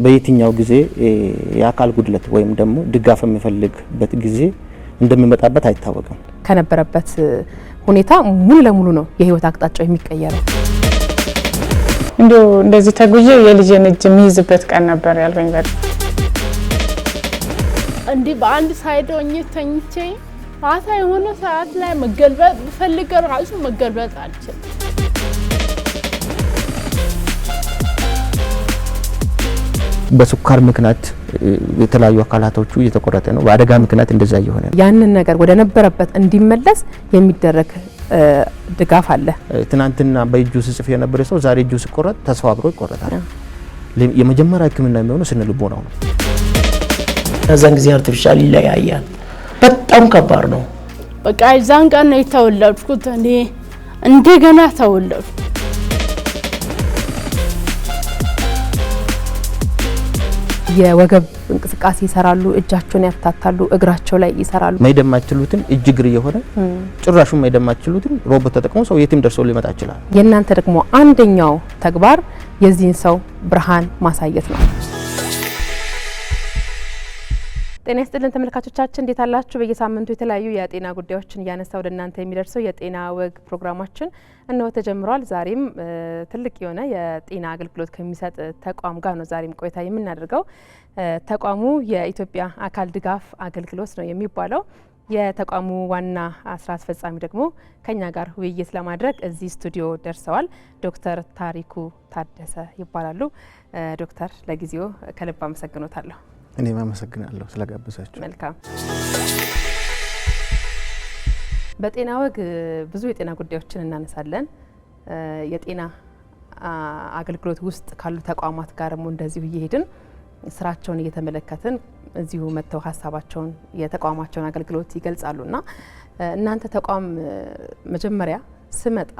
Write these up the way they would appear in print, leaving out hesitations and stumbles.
በየትኛው ጊዜ የአካል ጉድለት ወይም ደግሞ ድጋፍ የሚፈልግበት ጊዜ እንደሚመጣበት አይታወቅም። ከነበረበት ሁኔታ ሙሉ ለሙሉ ነው የህይወት አቅጣጫው የሚቀየረው። እንደዚህ ተጉዤ የልጄን እጅ የሚይዝበት ቀን ነበር ያልበኝ። እንዲህ በአንድ ሳይድ ሆኜ ተኝቼ ማታ የሆነ ሰዓት ላይ መገልበጥ ፈልገ ራሱ መገልበጥ አልችልም። በስኳር ምክንያት የተለያዩ አካላቶቹ እየተቆረጠ ነው። በአደጋ ምክንያት እንደዛ እየሆነ ነው። ያንን ነገር ወደ ነበረበት እንዲመለስ የሚደረግ ድጋፍ አለ። ትናንትና በእጁ ሲጽፍ የነበረ ሰው ዛሬ እጁ ሲቆረጥ ተስፋ አብሮ ይቆረጣል። የመጀመሪያ ሕክምና የሚሆነው ስነ ልቦናው ነው። ከዛን ጊዜ አርቲፊሻል ይለያያል። በጣም ከባድ ነው። በቃ እዛን ቀን ነው የተወለድኩት። እኔ እንደገና ተወለድኩ። የወገብ እንቅስቃሴ ይሰራሉ፣ እጃቸውን ያፍታታሉ፣ እግራቸው ላይ ይሰራሉ። ማይደማችሉትን እጅ እግር የሆነ ጭራሹን ማይደማችሉትን ሮቦት ተጠቅሞ ሰው የትም ደርሶ ሊመጣ ይችላል። የእናንተ ደግሞ አንደኛው ተግባር የዚህን ሰው ብርሃን ማሳየት ነው። ጤና ይስጥልን ተመልካቾቻችን፣ እንዴት አላችሁ? በየሳምንቱ የተለያዩ የጤና ጉዳዮችን እያነሳ ወደ እናንተ የሚደርሰው የጤና ወግ ፕሮግራማችን እነሆ ተጀምሯል። ዛሬም ትልቅ የሆነ የጤና አገልግሎት ከሚሰጥ ተቋም ጋር ነው ዛሬም ቆይታ የምናደርገው። ተቋሙ የኢትዮጵያ አካል ድጋፍ አገልግሎት ነው የሚባለው። የተቋሙ ዋና ስራ አስፈጻሚ ደግሞ ከኛ ጋር ውይይት ለማድረግ እዚህ ስቱዲዮ ደርሰዋል። ዶክተር ታሪኩ ታደሰ ይባላሉ። ዶክተር ለጊዜው ከልብ አመሰግኖታለሁ። እኔም አመሰግናለሁ ስለጋበዛችሁ። መልካም። በጤና ወግ ብዙ የጤና ጉዳዮችን እናነሳለን። የጤና አገልግሎት ውስጥ ካሉ ተቋማት ጋርም እንደዚሁ እየሄድን ስራቸውን እየተመለከትን እዚሁ መጥተው ሀሳባቸውን የተቋማቸውን አገልግሎት ይገልጻሉና እናንተ ተቋም መጀመሪያ ስመጣ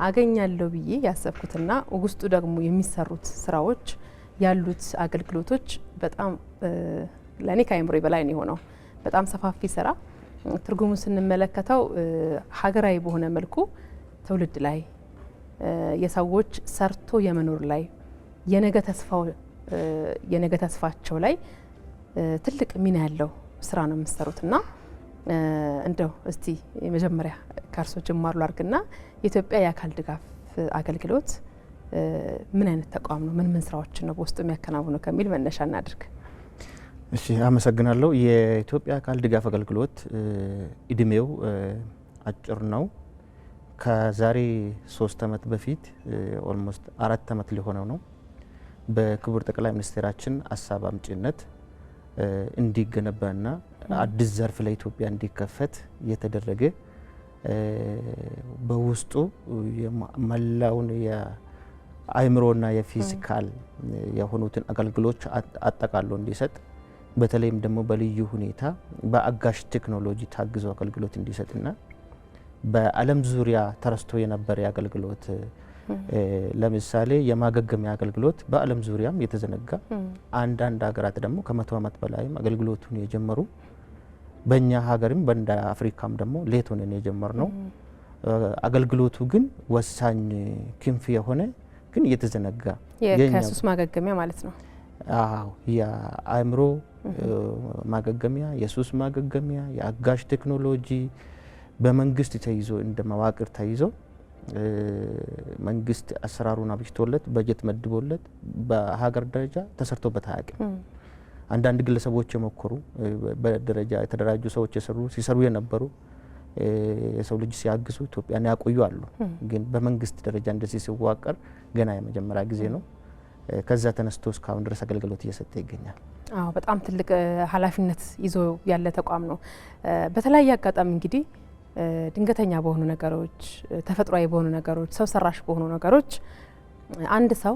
አገኛለሁ ብዬ ያሰብኩትና ውስጡ ደግሞ የሚሰሩት ስራዎች ያሉት አገልግሎቶች በጣም ለኔ ከአይምሮ በላይ ነው የሆነው። በጣም ሰፋፊ ስራ ትርጉሙን ስንመለከተው ሀገራዊ በሆነ መልኩ ትውልድ ላይ የሰዎች ሰርቶ የመኖር ላይ የነገ ተስፋቸው ላይ ትልቅ ሚና ያለው ስራ ነው የምትሰሩትና እንደው እስቲ መጀመሪያ ከርሶ ጅማሩ ላርግና የኢትዮጵያ የአካል ድጋፍ አገልግሎት ምን አይነት ተቋም ነው? ምን ስራዎችን ነው በውስጡ የሚያከናውነው ከሚል መነሻ እናድርግ። እሺ፣ አመሰግናለሁ። የኢትዮጵያ አካል ድጋፍ አገልግሎት እድሜው አጭር ነው። ከዛሬ 3 አመት በፊት ኦልሞስት 4 አመት ሊሆነው ነው በክቡር ጠቅላይ ሚኒስትራችን ሀሳብ አምጪነት እንዲገነባና አዲስ ዘርፍ ለኢትዮጵያ እንዲከፈት የተደረገ በውስጡ መላውን የአእምሮና የፊዚካል የሆኑትን አገልግሎች አጠቃሎ እንዲሰጥ በተለይም ደግሞ በልዩ ሁኔታ በአጋሽ ቴክኖሎጂ ታግዞ አገልግሎት እንዲሰጥና በዓለም ዙሪያ ተረስቶ የነበረ አገልግሎት ለምሳሌ የማገገሚያ አገልግሎት በዓለም ዙሪያም የተዘነጋ አንዳንድ ሀገራት ደግሞ ከ100 አመት በላይም አገልግሎቱን የጀመሩ በእኛ ሀገርም በእንደ አፍሪካም ደግሞ ሌት ሆነን የጀመርነው አገልግሎቱ ግን ወሳኝ ክንፍ የሆነ ግን የተዘነጋ የከሱስ ማገገሚያ ማለት ነው። አዎ፣ የአእምሮ ማገገሚያ፣ የሱስ ማገገሚያ፣ የአጋሽ ቴክኖሎጂ በመንግስት ተይዞ እንደ መዋቅር ተይዞ መንግስት አሰራሩን አብጅቶለት በጀት መድቦለት በሀገር ደረጃ ተሰርቶበት አያውቅም። አንዳንድ ግለሰቦች የሞከሩ በደረጃ የተደራጁ ሰዎች ሲሰሩ የነበሩ የሰው ልጅ ሲያግዙ ኢትዮጵያን ያቆዩ አሉ። ግን በመንግስት ደረጃ እንደዚህ ሲዋቀር ገና የመጀመሪያ ጊዜ ነው። ከዛ ተነስቶ እስካሁን ድረስ አገልግሎት እየሰጠ ይገኛል። አዎ፣ በጣም ትልቅ ኃላፊነት ይዞ ያለ ተቋም ነው። በተለያየ አጋጣሚ እንግዲህ ድንገተኛ በሆኑ ነገሮች፣ ተፈጥሯዊ በሆኑ ነገሮች፣ ሰው ሰራሽ በሆኑ ነገሮች አንድ ሰው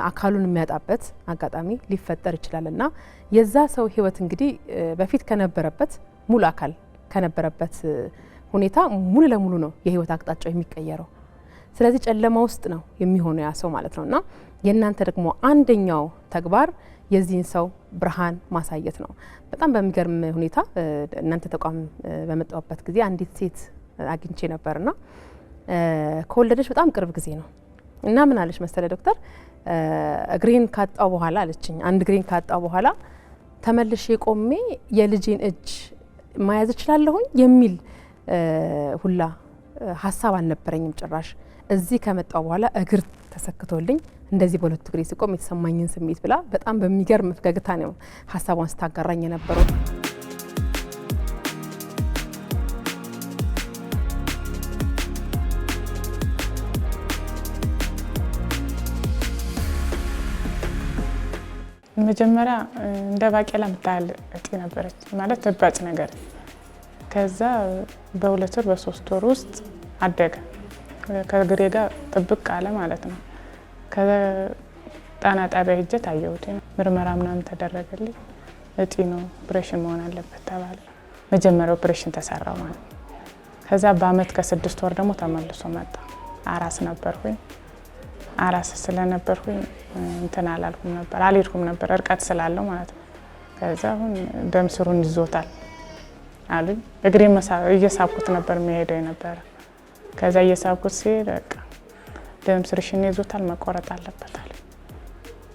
አካሉን የሚያጣበት አጋጣሚ ሊፈጠር ይችላልና የዛ ሰው ህይወት እንግዲህ በፊት ከነበረበት ሙሉ አካል ከነበረበት ሁኔታ ሙሉ ለሙሉ ነው የህይወት አቅጣጫው የሚቀየረው። ስለዚህ ጨለማ ውስጥ ነው የሚሆነው ያ ሰው ማለት ነውና የእናንተ ደግሞ አንደኛው ተግባር የዚህን ሰው ብርሃን ማሳየት ነው። በጣም በሚገርም ሁኔታ እናንተ ተቋም በመጣበት ጊዜ አንዲት ሴት አግኝቼ ነበርና ከወለደች በጣም ቅርብ ጊዜ ነው እና ምን አለች መሰለ ዶክተር፣ እግሬን ካጣው በኋላ አለችኝ። አንድ እግሬን ካጣው በኋላ ተመልሼ ቆሜ የልጄን እጅ ማያዝ እችላለሁኝ የሚል ሁላ ሀሳብ አልነበረኝም ጭራሽ። እዚህ ከመጣው በኋላ እግር ተሰክቶልኝ እንደዚህ በሁለት እግሬ ስቆም የተሰማኝን ስሜት ብላ በጣም በሚገርም ፈገግታ ነው ሀሳቧን ስታጋራኝ የነበረው። መጀመሪያ እንደ ባቄላ ምታል እጢ ነበረች ማለት ተባጭ ነገር። ከዛ በ2 ወር በ3 ወር ውስጥ አደገ። ከእግሬ ጋር ጥብቅ አለ ማለት ነው። ከጣና ጣቢያ ሄጄ ታየሁት። ምርመራ ምናምን ተደረገልኝ። እጢ ነው፣ ኦፕሬሽን መሆን አለበት ተባለ። መጀመሪያ ኦፕሬሽን ተሰራው ማለት ነው። ከዛ በአመት ከ6 ወር ደግሞ ተመልሶ መጣ። አራስ ነበርኩኝ። አራስ ስለነበርኩኝ እንትን አልሄድኩም ነበር እርቀት ስላለው ማለት ነው። ከዛ አሁን ደም ስሩን ይዞታል አሉኝ። እግሬ እየሳብኩት ነበር የሚሄደው የነበረ። ከዛ እየሳብኩት ሲሄድ በቃ ደም ስርሽን ይዞታል መቆረጥ አለበት አለ።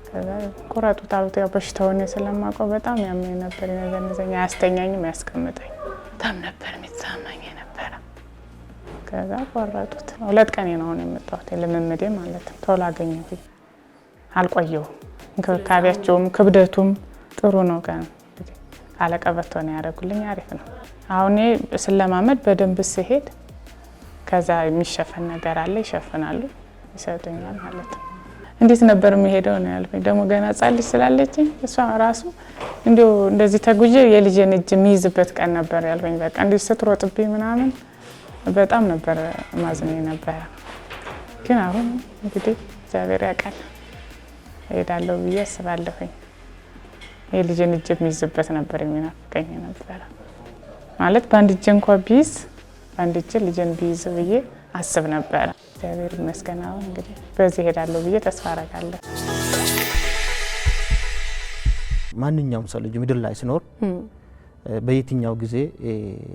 ከዛ ቆረጡት አሉት። ያው በሽታውን ስለማውቀው በጣም ያመኝ ነበር፣ ይነዘንዘኝ፣ አያስተኛኝም፣ ያስቀምጠኝ በጣም ነበር የሚሰማኝ የነበረ። ከዛ ቆረጡት። 2 ቀን ነው የመጣሁት ልምምዴ ማለት ነው። ቶሎ አገኘሁኝ፣ አልቆየሁም። እንክብካቤያቸውም ክብደቱም ጥሩ ነው። አለቀበቶ ነው ያደረጉልኝ፣ አሪፍ ነው። አሁን ስለማመድ በደንብ ስሄድ ከዛ የሚሸፈን ነገር አለ፣ ይሸፍናሉ፣ ይሰጡኛል ማለት ነው። እንዴት ነበር የሚሄደው ነው ያልኩኝ። ደግሞ ገና ሕፃን ልጅ ስላለችኝ እሷ ራሱ እንዲሁ እንደዚህ ተጉዤ የልጄን እጅ የሚይዝበት ቀን ነበር ያልኩኝ። በቃ እንዲህ ስትሮጥብኝ ምናምን በጣም ነበር ማዝነኝ ነበረ። ግን አሁን እንግዲህ እግዚአብሔር ያውቃል እሄዳለሁ ብዬ አስባለሁኝ። የልጄን እጅ የሚይዝበት ነበር የሚናፍቀኝ ነበረ ማለት በአንድ እጄ እንኳ ቢይዝ በአንድ እጄ ልጄን ቢይዝ ብዬ አስብ ነበረ። እግዚአብሔር ይመስገን አሁን እንግዲህ በዚህ እሄዳለሁ ብዬ ተስፋ አደርጋለሁ። ማንኛውም ሰው ልጅ ምድር ላይ ሲኖር በየትኛው ጊዜ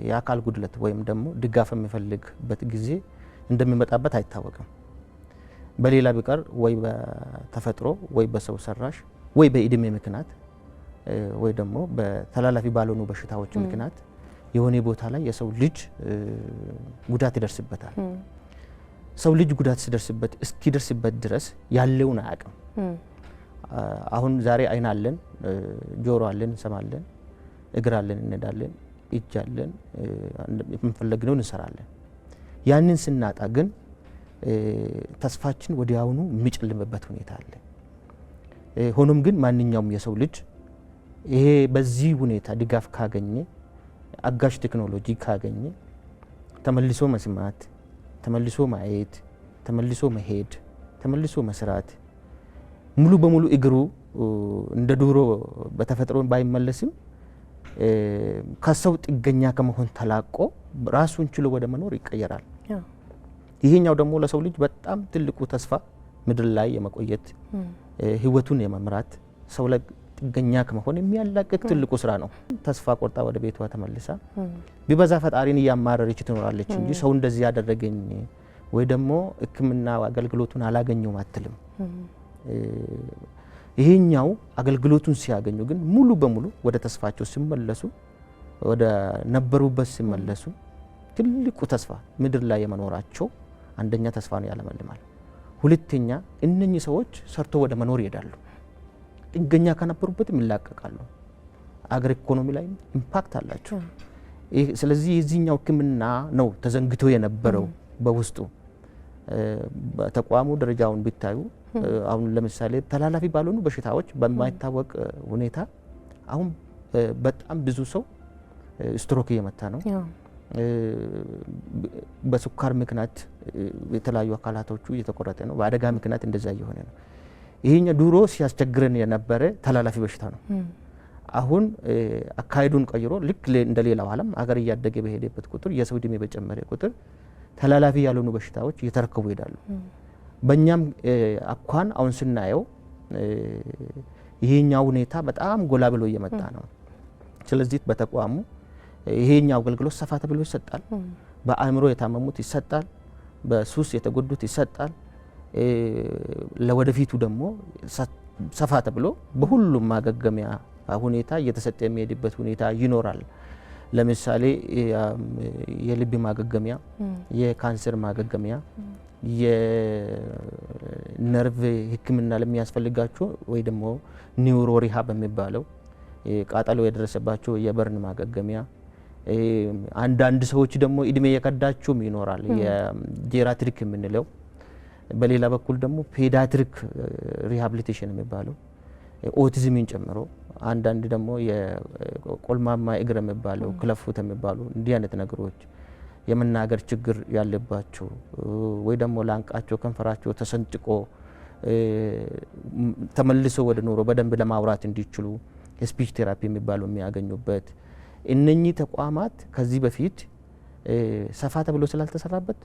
የአካል ጉድለት ወይም ደግሞ ድጋፍ የሚፈልግበት ጊዜ እንደሚመጣበት አይታወቅም። በሌላ ቢቀር ወይ በተፈጥሮ ወይ በሰው ሰራሽ ወይ በእድሜ ምክንያት ወይ ደግሞ በተላላፊ ባልሆኑ በሽታዎች ምክንያት የሆነ ቦታ ላይ የሰው ልጅ ጉዳት ይደርስበታል። ሰው ልጅ ጉዳት ሲደርስበት እስኪደርስበት ድረስ ያለውን አያውቅም። አሁን ዛሬ አይን አለን፣ ጆሮ አለን፣ እንሰማለን፣ እግር አለን፣ እንሄዳለን፣ እጅ አለን፣ የምንፈልገውን እንሰራለን። ያንን ስናጣ ግን ተስፋችን ወዲያውኑ የሚጨልምበት ሁኔታ አለ። ሆኖም ግን ማንኛውም የሰው ልጅ ይሄ በዚህ ሁኔታ ድጋፍ ካገኘ፣ አጋዥ ቴክኖሎጂ ካገኘ ተመልሶ መስማት፣ ተመልሶ ማየት፣ ተመልሶ መሄድ፣ ተመልሶ መስራት፣ ሙሉ በሙሉ እግሩ እንደ ድሮ በተፈጥሮ ባይመለስም ከሰው ጥገኛ ከመሆን ተላቆ ራሱን ችሎ ወደ መኖር ይቀየራል። ይሄኛው ደግሞ ለሰው ልጅ በጣም ትልቁ ተስፋ ምድር ላይ የመቆየት ህይወቱን የመምራት ሰው ላይ ጥገኛ ከመሆን የሚያላቅቅ ትልቁ ስራ ነው። ተስፋ ቆርጣ ወደ ቤቷ ተመልሳ ቢበዛ ፈጣሪን እያማረረች ትኖራለች እንጂ ሰው እንደዚህ ያደረገኝ ወይ ደግሞ ሕክምና አገልግሎቱን አላገኘውም አትልም። ይሄኛው አገልግሎቱን ሲያገኙ ግን ሙሉ በሙሉ ወደ ተስፋቸው ሲመለሱ፣ ወደ ነበሩበት ሲመለሱ ትልቁ ተስፋ ምድር ላይ የመኖራቸው አንደኛ ተስፋ ነው ያለመልማል። ሁለተኛ እነኚህ ሰዎች ሰርቶ ወደ መኖር ይሄዳሉ። ጥገኛ ከነበሩበትም ይላቀቃሉ። አገር ኢኮኖሚ ላይ ኢምፓክት አላቸው። ስለዚህ የዚህኛው ሕክምና ነው ተዘንግቶ የነበረው በውስጡ። በተቋሙ ደረጃውን ቢታዩ አሁን ለምሳሌ ተላላፊ ባልሆኑ በሽታዎች በማይታወቅ ሁኔታ አሁን በጣም ብዙ ሰው ስትሮክ እየመታ ነው። በስኳር ምክንያት የተለያዩ አካላቶቹ እየተቆረጠ ነው። በአደጋ ምክንያት እንደዛ እየሆነ ነው። ይሄኛው ድሮ ሲያስቸግረን የነበረ ተላላፊ በሽታ ነው። አሁን አካሄዱን ቀይሮ ልክ እንደሌላው ዓለም አገር እያደገ በሄደበት ቁጥር የሰው ዕድሜ በጨመረ ቁጥር ተላላፊ ያልሆኑ በሽታዎች እየተረከቡ ይሄዳሉ። በእኛም አኳን አሁን ስናየው ይሄኛው ሁኔታ በጣም ጎላ ብሎ እየመጣ ነው። ስለዚህ በተቋሙ ይሄኛው አገልግሎት ሰፋ ተብሎ ይሰጣል። በአእምሮ የታመሙት ይሰጣል፣ በሱስ የተጎዱት ይሰጣል፣ ለወደፊቱ ደግሞ ሰፋ ተብሎ በሁሉም ማገገሚያ ሁኔታ እየተሰጠ የሚሄድበት ሁኔታ ይኖራል። ለምሳሌ የልብ ማገገሚያ፣ የካንሰር ማገገሚያ፣ የነርቭ ሕክምና ለሚያስፈልጋቸው ወይ ደግሞ ኒውሮ ሪሃብ በሚባለው ቃጠሎ የደረሰባቸው የበርን ማገገሚያ፣ አንዳንድ ሰዎች ደግሞ እድሜ የከዳቸውም ይኖራል የጄራትሪክ የምንለው። በሌላ በኩል ደግሞ ፔዲያትሪክ ሪሃብሊቴሽን የሚባለው ኦቲዝምን ጨምሮ አንዳንድ ደግሞ የቆልማማ እግር የሚባለው ክለፉት የሚባሉ እንዲህ አይነት ነገሮች የመናገር ችግር ያለባቸው ወይ ደግሞ ላንቃቸው ከንፈራቸው ተሰንጥቆ ተመልሶ ወደ ኑሮ በደንብ ለማውራት እንዲችሉ ስፒች ቴራፒ የሚባለው የሚያገኙበት እነኚህ ተቋማት ከዚህ በፊት ሰፋ ተብሎ ስላልተሰራበት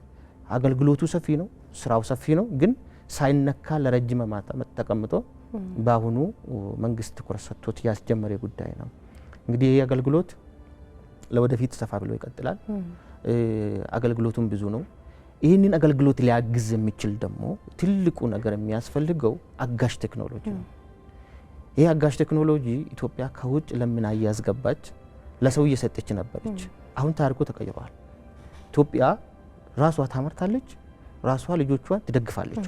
አገልግሎቱ ሰፊ ነው፣ ስራው ሰፊ ነው፣ ግን ሳይነካ ለረጅም ዓመታት ተቀምጦ በአሁኑ መንግስት ትኩረት ሰጥቶት ያስጀመረ ጉዳይ ነው። እንግዲህ ይህ አገልግሎት ለወደፊት ሰፋ ብሎ ይቀጥላል። አገልግሎቱም ብዙ ነው። ይህንን አገልግሎት ሊያግዝ የሚችል ደግሞ ትልቁ ነገር የሚያስፈልገው አጋዥ ቴክኖሎጂ ነው። ይህ አጋዥ ቴክኖሎጂ ኢትዮጵያ ከውጭ ለምን አያስገባች ለሰው እየሰጠች ነበረች። አሁን ታሪኩ ተቀይሯል። ኢትዮጵያ ራሷ ታመርታለች፣ ራሷ ልጆቿን ትደግፋለች።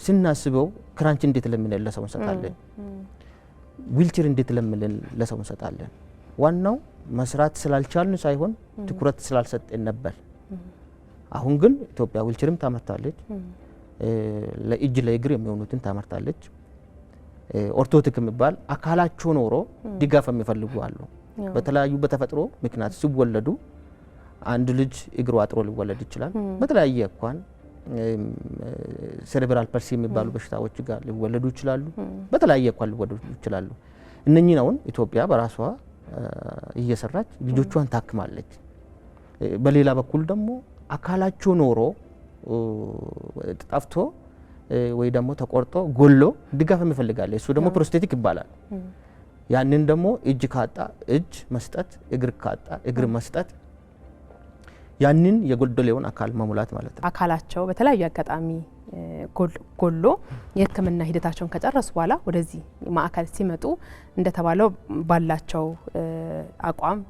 ስናስበው ክራንች እንዴት ለምንል ለሰው እንሰጣለን፣ ዊልቸር እንዴት ለምንል ለሰው እንሰጣለን። ዋናው መስራት ስላልቻልን ሳይሆን ትኩረት ስላልሰጠን ነበር። አሁን ግን ኢትዮጵያ ዊልቸርም ታመርታለች፣ ለእጅ ለእግር የሚሆኑትን ታመርታለች። ኦርቶቲክ የሚባል አካላቸው ኖሮ ድጋፍ የሚፈልጉ አሉ። በተለያዩ በተፈጥሮ ምክንያት ሲወለዱ አንድ ልጅ እግሩ አጥሮ ሊወለድ ይችላል። በተለያየ እንኳን ሴሬብራል ፐልሲ የሚባሉ በሽታዎች ጋር ሊወለዱ ይችላሉ። በተለያየ እንኳን ሊወለዱ ይችላሉ። እነኚህን አሁን ኢትዮጵያ በራሷ እየሰራች ልጆቿን ታክማለች። በሌላ በኩል ደግሞ አካላቸው ኖሮ ጠፍቶ ወይ ደግሞ ተቆርጦ ጎሎ ድጋፍ የሚፈልጋል። እሱ ደግሞ ፕሮስቴቲክ ይባላል። ያንን ደግሞ እጅ ካጣ እጅ መስጠት፣ እግር ካጣ እግር መስጠት፣ ያንን የጎደለውን አካል መሙላት ማለት ነው። አካላቸው በተለያዩ አጋጣሚ ጎሎ የሕክምና ሂደታቸውን ከጨረሱ በኋላ ወደዚህ ማዕከል ሲመጡ እንደተባለው ባላቸው አቋም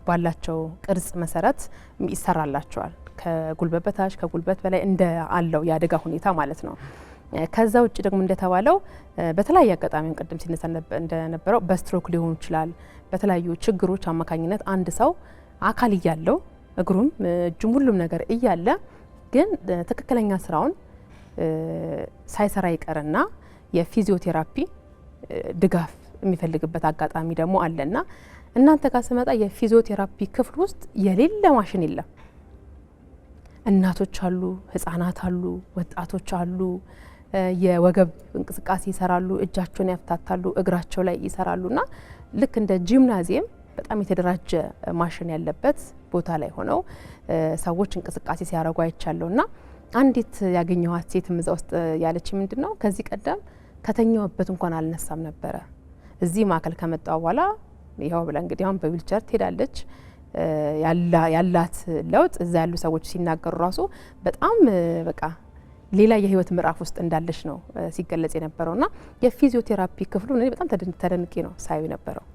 ባላቸው ቅርጽ መሰረት ይሰራላቸዋል። ከጉልበት በታች ከጉልበት በላይ እንደ አለው የአደጋ ሁኔታ ማለት ነው። ከዛ ውጭ ደግሞ እንደተባለው በተለያየ አጋጣሚ ቅድም ሲነሳ እንደነበረው በስትሮክ ሊሆን ይችላል። በተለያዩ ችግሮች አማካኝነት አንድ ሰው አካል እያለው እግሩም እጁም ሁሉም ነገር እያለ ግን ትክክለኛ ስራውን ሳይሰራ ይቀርና የፊዚዮቴራፒ ድጋፍ የሚፈልግበት አጋጣሚ ደግሞ አለና እናንተ ጋር ስመጣ የፊዚዮቴራፒ ክፍል ውስጥ የሌለ ማሽን የለም። እናቶች አሉ፣ ህፃናት አሉ፣ ወጣቶች አሉ። የወገብ እንቅስቃሴ ይሰራሉ፣ እጃቸውን ያፍታታሉ፣ እግራቸው ላይ ይሰራሉና ልክ እንደ ጂምናዚየም በጣም የተደራጀ ማሽን ያለበት ቦታ ላይ ሆነው ሰዎች እንቅስቃሴ ሲያደርጉ አይቻለውና አንዲት ያገኘኋት ሴትም እዛ ውስጥ ያለች ምንድነው ከዚህ ቀደም ከተኛውበት እንኳን አልነሳም ነበረ። እዚህ ማዕከል ከመጣው በኋላ ይሄው ብላ እንግዲህ አሁን በዊልቸር ትሄዳለች። ያላት ለውጥ እዛ ያሉ ሰዎች ሲናገሩ ራሱ በጣም በቃ ሌላ የህይወት ምዕራፍ ውስጥ እንዳለች ነው ሲገለጽ የነበረውና የፊዚዮቴራፒ ክፍሉ እኔ በጣም ተደንቄ ነው ሳዩ የነበረው።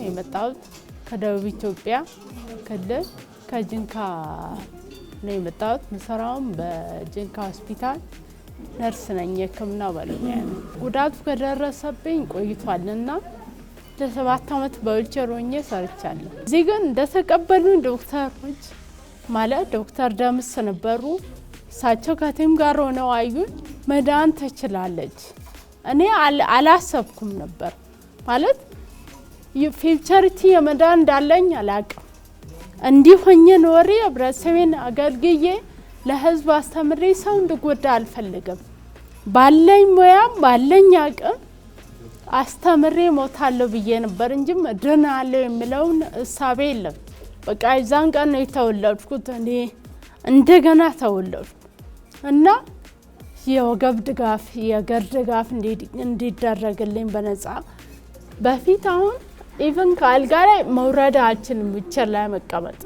የመጣሁት ከደቡብ ኢትዮጵያ ክልል ከጅንካ ነው የመጣሁት። ምሰራውም በጅንካ ሆስፒታል ነርስ ነኝ፣ የህክምና ባለሙያ ነኝ። ጉዳቱ ከደረሰብኝ ቆይቷልና ለ7 ዓመት በዊልቸር ሆኜ ሰርቻለሁ። እዚህ ግን እንደተቀበሉኝ ዶክተሮች ማለት ዶክተር ደምስ ነበሩ። እሳቸው ከቲም ጋር ሆነው አዩኝ። መዳን ትችላለች። እኔ አላሰብኩም ነበር ማለት ፊውቸሪቲ የመዳን እንዳለኝ አላቅም። እንዲህ ሆኜ ኖሬ ህብረተሰቤን አገልግዬ ለህዝብ አስተምሬ ሰው እንድጎዳ አልፈልግም። ባለኝ ሙያም ባለኝ አቅም አስተምሬ ሞታለሁ ብዬ ነበር እንጂ እድናለሁ የሚለውን እሳቤ የለም። በቃ የዛን ቀን ነው የተወለድኩት። እኔ እንደገና ተወለድኩ እና የወገብ ድጋፍ የእግር ድጋፍ እንዲደረግልኝ በነጻ በፊት አሁን ኢቭን ከአልጋ ላይ መውረድ አልችልም ዊልቸር ላይ መቀመጥ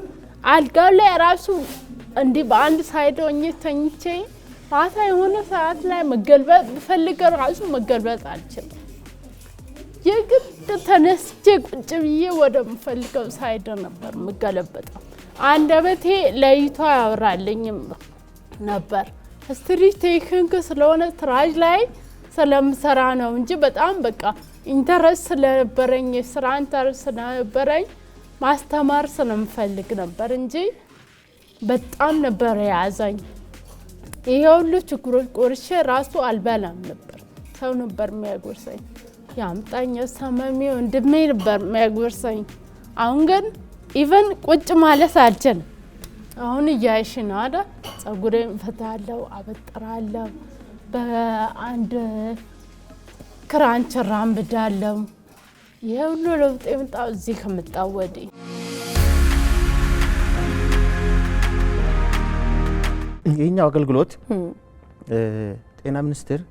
አልጋው ላይ ራሱ እንዲህ በአንድ ሳይድ ሆኜ ተኝቼ ማታ የሆነ ሰዓት ላይ መገልበጥ ብፈልግ ራሱ መገልበጥ አልችልም የግድ ተነስቼ ቁጭ ብዬ ወደምፈልገው ሳይድ ነበር መገለበጠው አንደበቴ ለይቶ ያወራልኝም ነበር ስትሪት ቴክኒክ ስለሆነ ትራጅ ላይ ስለምሰራ ነው እንጂ በጣም በቃ ኢንተረስት ስለነበረኝ የስራ ኢንተረስት ስለነበረኝ ማስተማር ስለምፈልግ ነበር እንጂ በጣም ነበር ያዛኝ ይሄ ሁሉ ችግሮች ቆርሼ ራሱ አልበላም ነበር ሰው ነበር የሚያጎርሰኝ ያምጣኝ ሰማሚው እንደሜ ነበር የሚያጎርሰኝ አሁን ግን ኢቭን ቁጭ ማለት አልችልም አሁን እያይሽና አይደል ጸጉሬን ፈታለው አበጥራለሁ በአንድ ክራንች ራምብዳለሁ ይሄ ሁሉ ለውጥ የመጣው እዚህ ከመጣው ወዲህ የኛው አገልግሎት ጤና ሚኒስቴር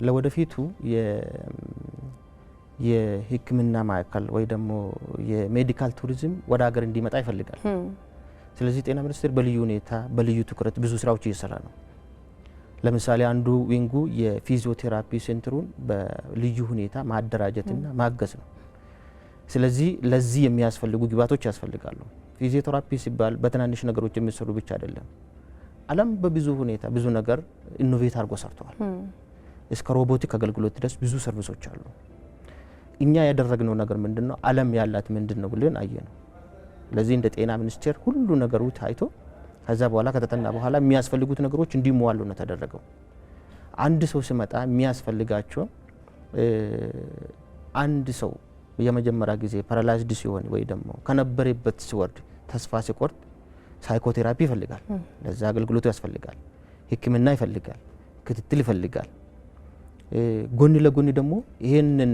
ለወደፊቱ የሕክምና ማዕከል ወይ ደግሞ የሜዲካል ቱሪዝም ወደ ሀገር እንዲመጣ ይፈልጋል ስለዚህ ጤና ሚኒስቴር በልዩ ሁኔታ በልዩ ትኩረት ብዙ ስራዎች እየሰራ ነው ለምሳሌ አንዱ ዊንጉ የፊዚዮቴራፒ ሴንተሩን በልዩ ሁኔታ ማደራጀትና ማገዝ ነው ስለዚህ ለዚህ የሚያስፈልጉ ግብዓቶች ያስፈልጋሉ ፊዚዮቴራፒ ሲባል በትናንሽ ነገሮች የሚሰሩ ብቻ አይደለም ዓለም በብዙ ሁኔታ ብዙ ነገር ኢኖቬት አድርጎ ሰርተዋል እስከ ሮቦቲክ አገልግሎት ድረስ ብዙ ሰርቪሶች አሉ እኛ ያደረግነው ነገር ምንድነው ዓለም ያላት ምንድነው ብለን አየነው ለዚህ እንደ ጤና ሚኒስቴር ሁሉ ነገሩ ታይቶ ከዛ በኋላ ከተጠና በኋላ የሚያስፈልጉት ነገሮች እንዲሟሉ ነው ተደረገው አንድ ሰው ሲመጣ የሚያስፈልጋቸው አንድ ሰው የመጀመሪያ ጊዜ ፓራላይዝድ ሲሆን ወይ ደግሞ ከነበረበት ሲወርድ ተስፋ ሲቆርጥ ሳይኮቴራፒ ይፈልጋል ለዛ አገልግሎት ያስፈልጋል ሕክምና ይፈልጋል ክትትል ይፈልጋል ጎን ለጎን ደግሞ ይሄንን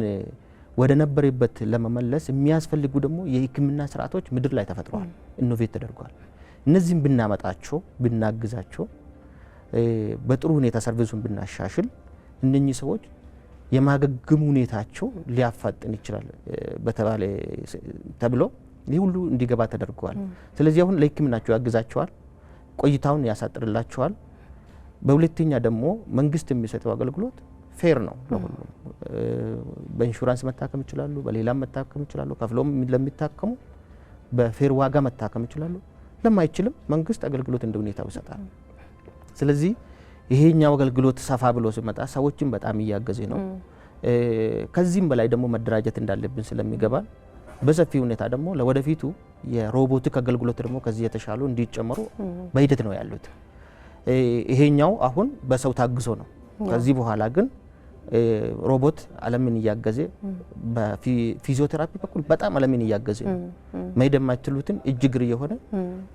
ወደ ነበረበት ለመመለስ የሚያስፈልጉ ደግሞ የሕክምና ስርዓቶች ምድር ላይ ተፈጥሯል ኢኖቬት ተደርጓል እነዚህን ብናመጣቸው ብናግዛቸው በጥሩ ሁኔታ ሰርቪሱን ብናሻሽል እነኚህ ሰዎች የማገገም ሁኔታቸው ሊያፋጥን ይችላል በተባለ ተብሎ ይህ ሁሉ እንዲገባ ተደርጓል ስለዚህ አሁን ለሕክምናቸው ያግዛቸዋል ቆይታውን ያሳጥርላቸዋል በሁለተኛ ደግሞ መንግስት የሚሰጠው አገልግሎት ፌር ነው ለሁሉም በኢንሹራንስ መታከም ይችላሉ በሌላም መታከም ይችላሉ ከፍሎም ለሚታከሙ በፌር ዋጋ መታከም ይችላሉ ለማይችልም መንግስት አገልግሎት እንደ ሁኔታው ይሰጣል ስለዚህ ይሄኛው አገልግሎት ሰፋ ብሎ ሲመጣ ሰዎችን በጣም እያገዘ ነው ከዚህም በላይ ደግሞ መደራጀት እንዳለብን ስለሚገባ በሰፊ ሁኔታ ደግሞ ለወደፊቱ የሮቦቲክ አገልግሎት ደግሞ ከዚህ የተሻሉ እንዲጨመሩ በሂደት ነው ያሉት ይሄኛው አሁን በሰው ታግዞ ነው ከዚህ በኋላ ግን ሮቦት ዓለምን እያገዘ በፊዚዮቴራፒ በኩል በጣም ዓለምን እያገዘ ነው ማይደማችሉትን እጅግር የሆነ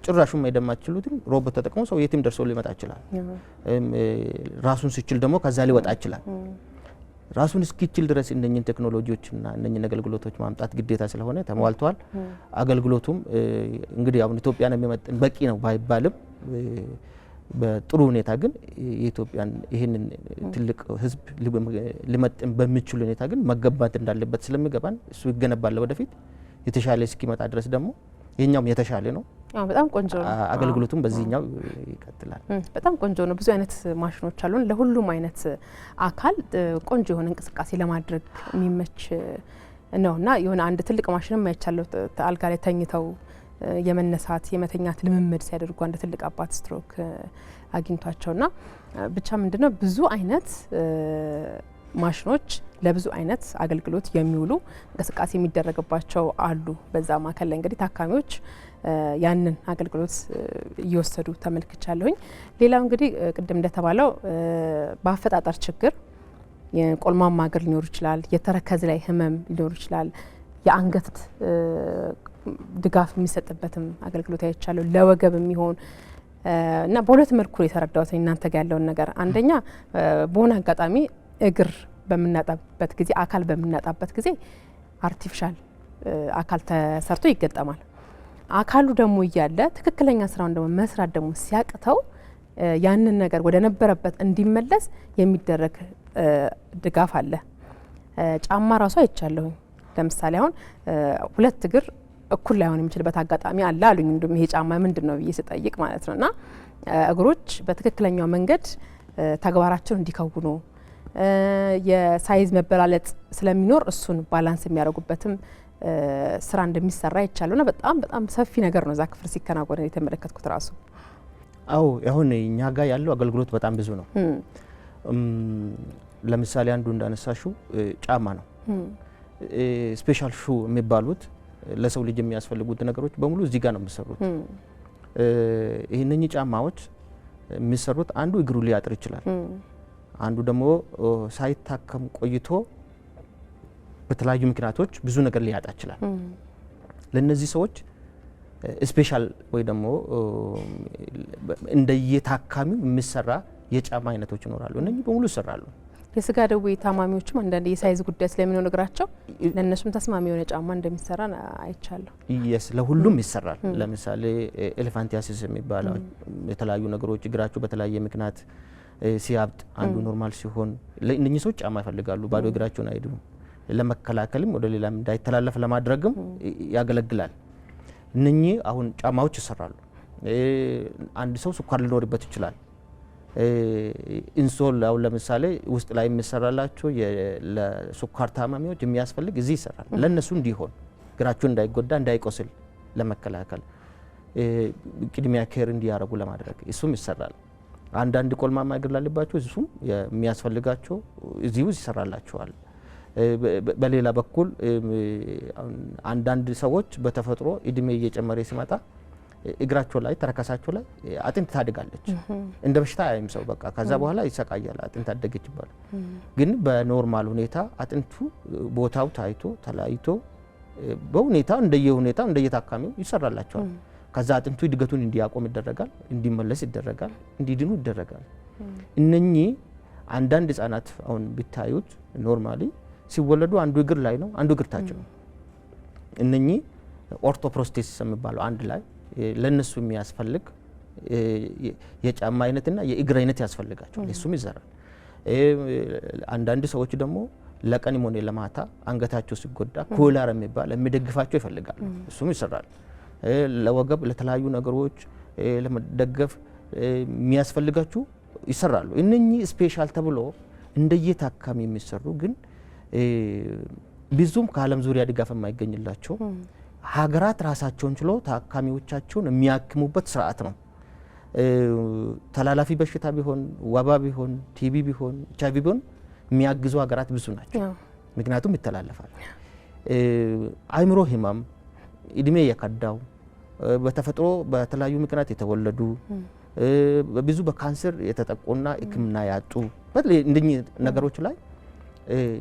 ጭራሹን ማይደማችሉትን ሮቦት ተጠቅሞ ሰው የትም ደርሶ ሊመጣ ይችላል ራሱን ሲችል ደግሞ ከዛ ሊወጣ ይችላል ራሱን እስኪችል ድረስ እነኚህን ቴክኖሎጂዎችና እነኚህን አገልግሎቶች ማምጣት ግዴታ ስለሆነ ተሟልቷል አገልግሎቱም እንግዲህ አሁን ኢትዮጵያን የሚመጥን በቂ ነው ባይባልም በጥሩ ሁኔታ ግን የኢትዮጵያን ይሄንን ትልቅ ህዝብ ሊመጥን በሚችል ሁኔታ ግን መገባት እንዳለበት ስለሚገባን እሱ ይገነባል ወደፊት የተሻለ እስኪመጣ ድረስ ደግሞ የኛውም የተሻለ ነው በጣም ቆንጆ ነው አገልግሎቱም በዚህኛው ይቀጥላል በጣም ቆንጆ ነው ብዙ አይነት ማሽኖች አሉን ለሁሉም አይነት አካል ቆንጆ የሆነ እንቅስቃሴ ለማድረግ የሚመች ነውና የሆነ አንድ ትልቅ ማሽንም አይቻለው አልጋ ላይ ተኝተው የመነሳት የመተኛት ልምምድ ሲያደርጉ አንድ ትልቅ አባት ስትሮክ አግኝቷቸውና ብቻ ምንድነው ብዙ አይነት ማሽኖች ለብዙ አይነት አገልግሎት የሚውሉ እንቅስቃሴ የሚደረግባቸው አሉ በዛ ማከለ እንግዲህ ታካሚዎች ያንን አገልግሎት እየወሰዱ ተመልክቻለሁኝ ሌላው እንግዲህ ቅድም እንደተባለው በአፈጣጠር ችግር የቆልማማ እግር ሊኖር ይችላል የተረከዝ ላይ ህመም ሊኖር ይችላል የአንገት ድጋፍ የሚሰጥበትም አገልግሎት አይቻለው ለወገብ የሚሆን እና በሁለት መልኩ የተረዳሁት እናንተ ጋር ያለውን ነገር አንደኛ በሆነ አጋጣሚ እግር በመናጣበት ጊዜ አካል በመናጣበት ጊዜ አርቲፊሻል አካል ተሰርቶ ይገጠማል አካሉ ደግሞ እያለ ትክክለኛ ስራውን ደግሞ መስራት ደግሞ ሲያቅተው ያንን ነገር ወደ ነበረበት እንዲመለስ የሚደረግ ድጋፍ አለ። ጫማ ራሱ አይቻለሁ። ለምሳሌ አሁን ሁለት እግር እኩል ላይሆን የሚችልበት አጋጣሚ አለ አሉኝ። እንደውም ይሄ ጫማ ምንድነው ብዬ ስጠይቅ ማለት ነውና እግሮች በትክክለኛው መንገድ ተግባራቸውን እንዲከውኑ የሳይዝ መበላለጥ ስለሚኖር እሱን ባላንስ የሚያደርጉበትም ስራ እንደሚሰራ ይቻላልና በጣም ሰፊ ነገር ነው እዛ ክፍል ሲከናወን የተመለከትኩት ራሱ። አዎ አሁን እኛ ጋር ያለው አገልግሎት በጣም ብዙ ነው። ለምሳሌ አንዱ እንዳነሳሹ ጫማ ነው። ስፔሻል ሹ የሚባሉት ለሰው ልጅ የሚያስፈልጉት ነገሮች በሙሉ እዚህ ጋር ነው የሚሰሩት። ይህንኚህ ጫማዎች የሚሰሩት አንዱ እግሩ ሊያጥር ይችላል፣ አንዱ ደግሞ ሳይታከም ቆይቶ በተለያዩ ምክንያቶች ብዙ ነገር ሊያጣ ይችላል። ለነዚህ ሰዎች ስፔሻል ወይ ደግሞ እንደየታካሚው የሚሰራ የጫማ አይነቶች ይኖራሉ። እነኚህ በሙሉ ይሰራሉ። የስጋ ደዌ ታማሚዎችም አንዳንድ የሳይዝ ጉዳይ ስለሚሆን እግራቸው ለነሱም ተስማሚ የሆነ ጫማ እንደሚሰራ አይቻለሁ። ይስ ለሁሉም ይሰራል። ለምሳሌ ኤሌፋንቲያሲስ የሚባለው የተለያዩ ነገሮች እግራቸው በተለያየ ምክንያት ሲያብጥ አንዱ ኖርማል ሲሆን ለእነኚህ ሰዎች ጫማ ይፈልጋሉ። ባዶ እግራቸውን አይድኑም። ለመከላከልም ወደ ሌላም እንዳይተላለፍ ለማድረግም ያገለግላል። እነኚህ አሁን ጫማዎች ይሰራሉ። አንድ ሰው ስኳር ሊኖርበት ይችላል። ኢንሶል አሁን ለምሳሌ ውስጥ ላይ የሚሰራላቸው ለስኳር ታማሚዎች የሚያስፈልግ እዚህ ይሰራል። ለነሱ እንዲሆን እግራቸው እንዳይጎዳ እንዳይቆስል ለመከላከል ቅድሚያ ኬር እንዲያረጉ ለማድረግ እሱም ይሰራል። አንዳንድ ቆልማማ እግር ላለባቸው እሱም የሚያስፈልጋቸው እዚሁ ይሰራላቸዋል። በሌላ በኩል አንዳንድ ሰዎች በተፈጥሮ እድሜ እየጨመረ ሲመጣ እግራቸው ላይ ተረከሳቸው ላይ አጥንት ታድጋለች። እንደ በሽታ አይም ሰው በቃ ከዛ በኋላ ይሰቃያል። አጥንት አደገች ይባላል። ግን በኖርማል ሁኔታ አጥንቱ ቦታው ታይቶ ተላይቶ በሁኔታው እንደየሁኔታው እንደየታካሚው ይሰራላቸዋል። ከዛ አጥንቱ እድገቱን እንዲያቆም ይደረጋል፣ እንዲመለስ ይደረጋል፣ እንዲድኑ ይደረጋል። እነኚህ አንዳንድ ህጻናት አሁን ቢታዩት ኖርማሊ ሲወለዱ አንዱ እግር ላይ ነው፣ አንዱ እግር ታች ነው። እነኚህ ኦርቶፕሮስቴሲስ የሚባለው አንድ ላይ ለነሱ የሚያስፈልግ የጫማ አይነትና የእግር አይነት ያስፈልጋቸዋል። እሱም ይሰራል። አንዳንድ ሰዎች ደግሞ ለቀንም ሆነ ለማታ አንገታቸው ሲጎዳ ኮላር የሚባል የሚደግፋቸው ይፈልጋሉ። እሱም ይሰራል። ለወገብ ለተለያዩ ነገሮች ለመደገፍ የሚያስፈልጋቸው ይሰራሉ። እነኚህ ስፔሻል ተብሎ እንደየታካሚ የሚሰሩ ግን ብዙም ከዓለም ዙሪያ ድጋፍ የማይገኝላቸው ሀገራት ራሳቸውን ችሎ ታካሚዎቻቸውን የሚያክሙበት ስርዓት ነው። ተላላፊ በሽታ ቢሆን ወባ ቢሆን ቲቢ ቢሆን ኤችአይቪ ቢሆን የሚያግዙ ሀገራት ብዙ ናቸው። ምክንያቱም ይተላለፋል። አእምሮ ህመም እድሜ የከዳው በተፈጥሮ በተለያዩ ምክንያት የተወለዱ ብዙ በካንሰር የተጠቁና ሕክምና ያጡ እንደኚህ ነገሮች ላይ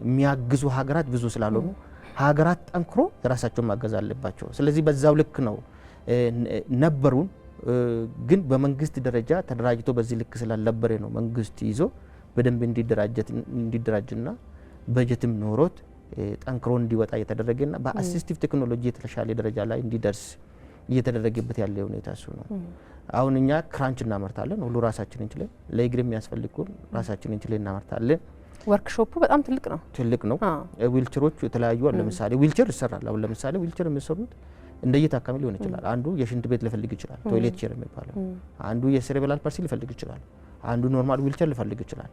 የሚያግዙ ሀገራት ብዙ ስላልሆኑ ሀገራት ጠንክሮ የራሳቸውን ማገዝ አለባቸው። ስለዚህ በዛው ልክ ነው ነበሩን። ግን በመንግስት ደረጃ ተደራጅቶ በዚህ ልክ ስላልነበረ ነው መንግስት ይዞ በደንብ እንዲደራጅና በጀትም ኖሮት ጠንክሮ እንዲወጣ እየተደረገና በአሲስቲቭ ቴክኖሎጂ የተሻለ ደረጃ ላይ እንዲደርስ እየተደረገበት ያለ ሁኔታ እሱ ነው። አሁን እኛ ክራንች እናመርታለን፣ ሁሉ ራሳችንን እንችላለን። ለእግር የሚያስፈልጉን ራሳችንን እንችላለን እናመርታለን። ወርክሾፑ በጣም ትልቅ ነው። ዊልቸሮቹ የተለያዩ አለ። ለምሳሌ ዊልቸር ይሰራል። አሁን ለምሳሌ ዊልቸር የሚሰሩት እንደየታካሚ ሊሆን ይችላል። አንዱ የሽንት ቤት ሊፈልግ ይችላል፣ ቶይሌት ቼር የሚባለው። አንዱ የሴሬብራል ፓልሲ ሊፈልግ ይችላል፣ አንዱ ኖርማል ዊልቸር ሊፈልግ ይችላል።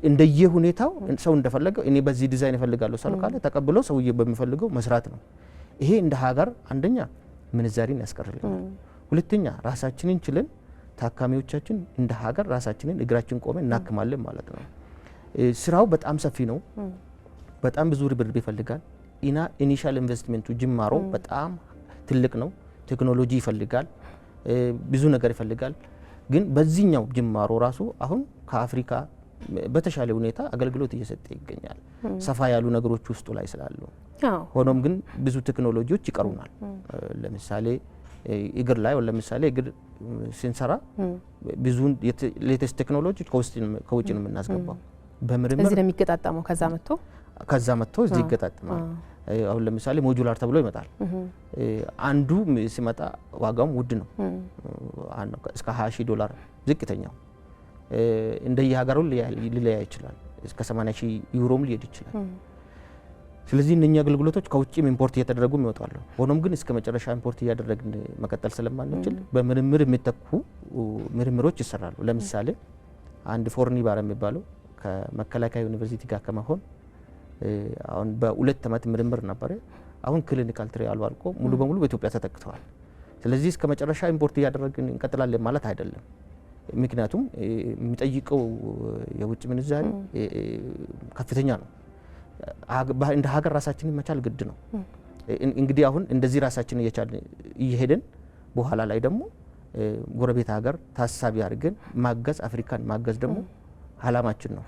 እንደየሁኔታው ሰው እንደፈለገው እኔ በዚህ ዲዛይን እፈልጋለሁ ሰው ካለ ተቀብሎ ሰውዬ በሚፈልገው መስራት ነው። ይሄ እንደ ሀገር አንደኛ ምንዛሪን ያስቀርልናል፣ ሁለተኛ ራሳችንን ችለን ታካሚዎቻችን እንደ ሀገር ራሳችንን እግራችን ቆመን እናክማለን ማለት ነው። ስራው በጣም ሰፊ ነው። በጣም ብዙ ርብርብ ይፈልጋል። ኢኒሻል ኢንቨስትመንቱ ጅማሮ በጣም ትልቅ ነው። ቴክኖሎጂ ይፈልጋል፣ ብዙ ነገር ይፈልጋል። ግን በዚህኛው ጅማሮ ራሱ አሁን ከአፍሪካ በተሻለ ሁኔታ አገልግሎት እየሰጠ ይገኛል። ሰፋ ያሉ ነገሮች ውስጡ ላይ ስላሉ፣ ሆኖም ግን ብዙ ቴክኖሎጂዎች ይቀሩናል። ለምሳሌ እግር ላይ ለምሳሌ እግር ስንሰራ ብዙ ሌቴስት ቴክኖሎጂ ከውጭ ነው የምናስገባው። በምርምር እዚህ ነው የሚገጣጠመው። ከዛ መጥቶ እዚህ ይገጣጠማል። አሁን ለምሳሌ ሞጁላር ተብሎ ይመጣል። አንዱ ሲመጣ ዋጋውም ውድ ነው። እስከ $20,000 ዝቅተኛው እንደየሀገሩ ሊለያይ ይችላል። እስከ 80,000 ዩሮም ሊሄድ ይችላል። ስለዚህ እነኛ አገልግሎቶች ከውጭም ኢምፖርት እየተደረጉ ይወጣሉ። ሆኖም ግን እስከ መጨረሻ ኢምፖርት እያደረግን መቀጠል ስለማንችል በምርምር የሚተኩ ምርምሮች ይሰራሉ። ለምሳሌ አንድ ፎርኒባር የሚባለው ከመከላከያ ዩኒቨርሲቲ ጋር ከመሆን አሁን በ2 ዓመት ምርምር ነበር። አሁን ክሊኒካል ትሪያሉ አልቆ ሙሉ በሙሉ በኢትዮጵያ ተተክተዋል። ስለዚህ እስከ መጨረሻ ኢምፖርት እያደረግን እንቀጥላለን ማለት አይደለም። ምክንያቱም የሚጠይቀው የውጭ ምንዛሪ ከፍተኛ ነው። እንደ ሀገር ራሳችንን መቻል ግድ ነው። እንግዲህ አሁን እንደዚህ ራሳችንን እየቻልን እየሄድን በኋላ ላይ ደግሞ ጎረቤት ሀገር ታሳቢ አድርገን ማገዝ አፍሪካን ማገዝ ደግሞ አላማችን ነው።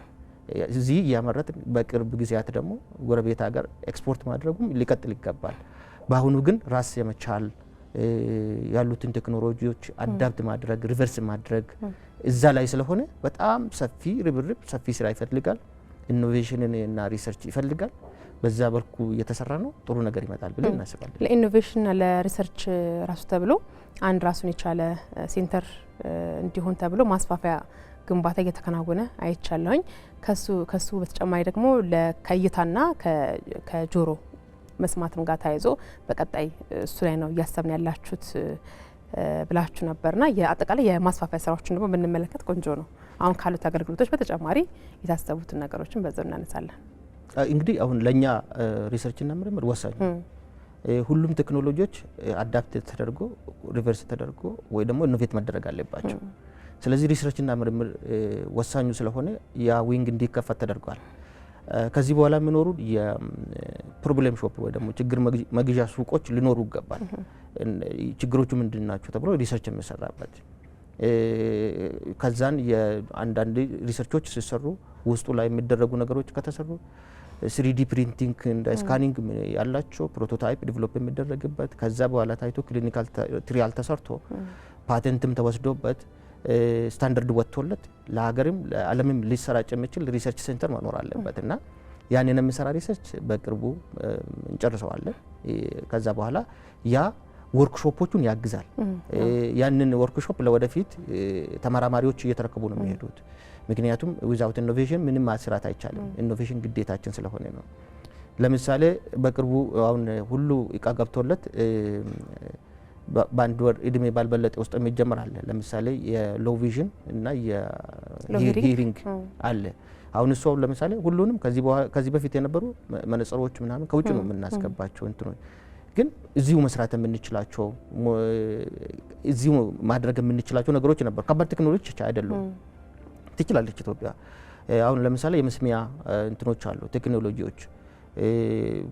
እዚህ እያመረትን በቅርብ ጊዜያት ደግሞ ጎረቤት ሀገር ኤክስፖርት ማድረጉም ሊቀጥል ይገባል። በአሁኑ ግን ራስ የመቻል ያሉትን ቴክኖሎጂዎች አዳፕት ማድረግ ሪቨርስ ማድረግ እዛ ላይ ስለሆነ በጣም ሰፊ ርብርብ ሰፊ ስራ ይፈልጋል። ኢኖቬሽንን እና ሪሰርች ይፈልጋል። በዛ በልኩ እየተሰራ ነው። ጥሩ ነገር ይመጣል ብለን እናስባለን። ለኢኖቬሽንና ለሪሰርች ራሱ ተብሎ አንድ ራሱን የቻለ ሴንተር እንዲሆን ተብሎ ማስፋፊያ ግንባታ እየተከናወነ አይቻለሁኝ። ከሱ በተጨማሪ ደግሞ ከእይታና ከጆሮ መስማትም ጋር ተያይዞ በቀጣይ እሱ ላይ ነው እያሰብን ያላችሁት ብላችሁ ነበርና የአጠቃላይ የማስፋፊያ ስራዎችን ደግሞ ብንመለከት ቆንጆ ነው። አሁን ካሉት አገልግሎቶች በተጨማሪ የታሰቡትን ነገሮችን በዛው እናነሳለን። እንግዲህ አሁን ለኛ ሪሰርችና ምርምር ወሳኝ ሁሉም ቴክኖሎጂዎች አዳፕት ተደርጎ ሪቨርስ ተደርጎ ወይ ደግሞ ኢኖቬት መደረግ አለባቸው። ስለዚህ ሪሰርችና ምርምር ወሳኙ ስለሆነ ያ ዊንግ እንዲከፈት ተደርጓል። ከዚህ በኋላ የሚኖሩ የፕሮብሌም ሾፕ ወይ ደግሞ ችግር መግዣ ሱቆች ሊኖሩ ይገባል። ችግሮቹ ምንድናቸው ተብሎ ሪሰርች የሚሰራበት ከዛን የአንዳንድ ሪሰርቾች ሲሰሩ ውስጡ ላይ የሚደረጉ ነገሮች ከተሰሩ 3D ፕሪንቲንግ እንደ ስካኒንግ ያላቸው ፕሮቶታይፕ ዲቨሎፕ የሚደረግበት ከዛ በኋላ ታይቶ ክሊኒካል ትሪያል ተሰርቶ ፓቴንትም ተወስዶበት ስታንዳርድ ወጥቶለት ለሀገርም ለዓለምም ሊሰራጭ የሚችል ሪሰርች ሴንተር መኖር አለበት እና ያንን የሚሰራ ሪሰርች በቅርቡ እንጨርሰዋለን። ከዛ በኋላ ያ ወርክሾፖቹን ያግዛል። ያንን ወርክሾፕ ለወደፊት ተመራማሪዎች እየተረከቡ ነው የሚሄዱት። ምክንያቱም ዊዛውት ኢኖቬሽን ምንም ማስራት አይቻልም። ኢኖቬሽን ግዴታችን ስለሆነ ነው። ለምሳሌ በቅርቡ አሁን ሁሉ እቃ ገብቶለት በአንድ ወር እድሜ ባልበለጠ ውስጥ የሚጀምር አለ። ለምሳሌ የሎው ቪዥን እና የሂሪንግ አለ። አሁን እሱ ለምሳሌ ሁሉንም ከዚህ በፊት የነበሩ መነጽሮች ምናምን ከውጭ ነው የምናስገባቸው እንትኖች ግን እዚሁ መስራት የምንችላቸው እዚሁ ማድረግ የምንችላቸው ነገሮች ነበሩ። ከባድ ቴክኖሎጂ አይደሉም። ትችላለች ኢትዮጵያ። አሁን ለምሳሌ የመስሚያ እንትኖች አሉ ቴክኖሎጂዎች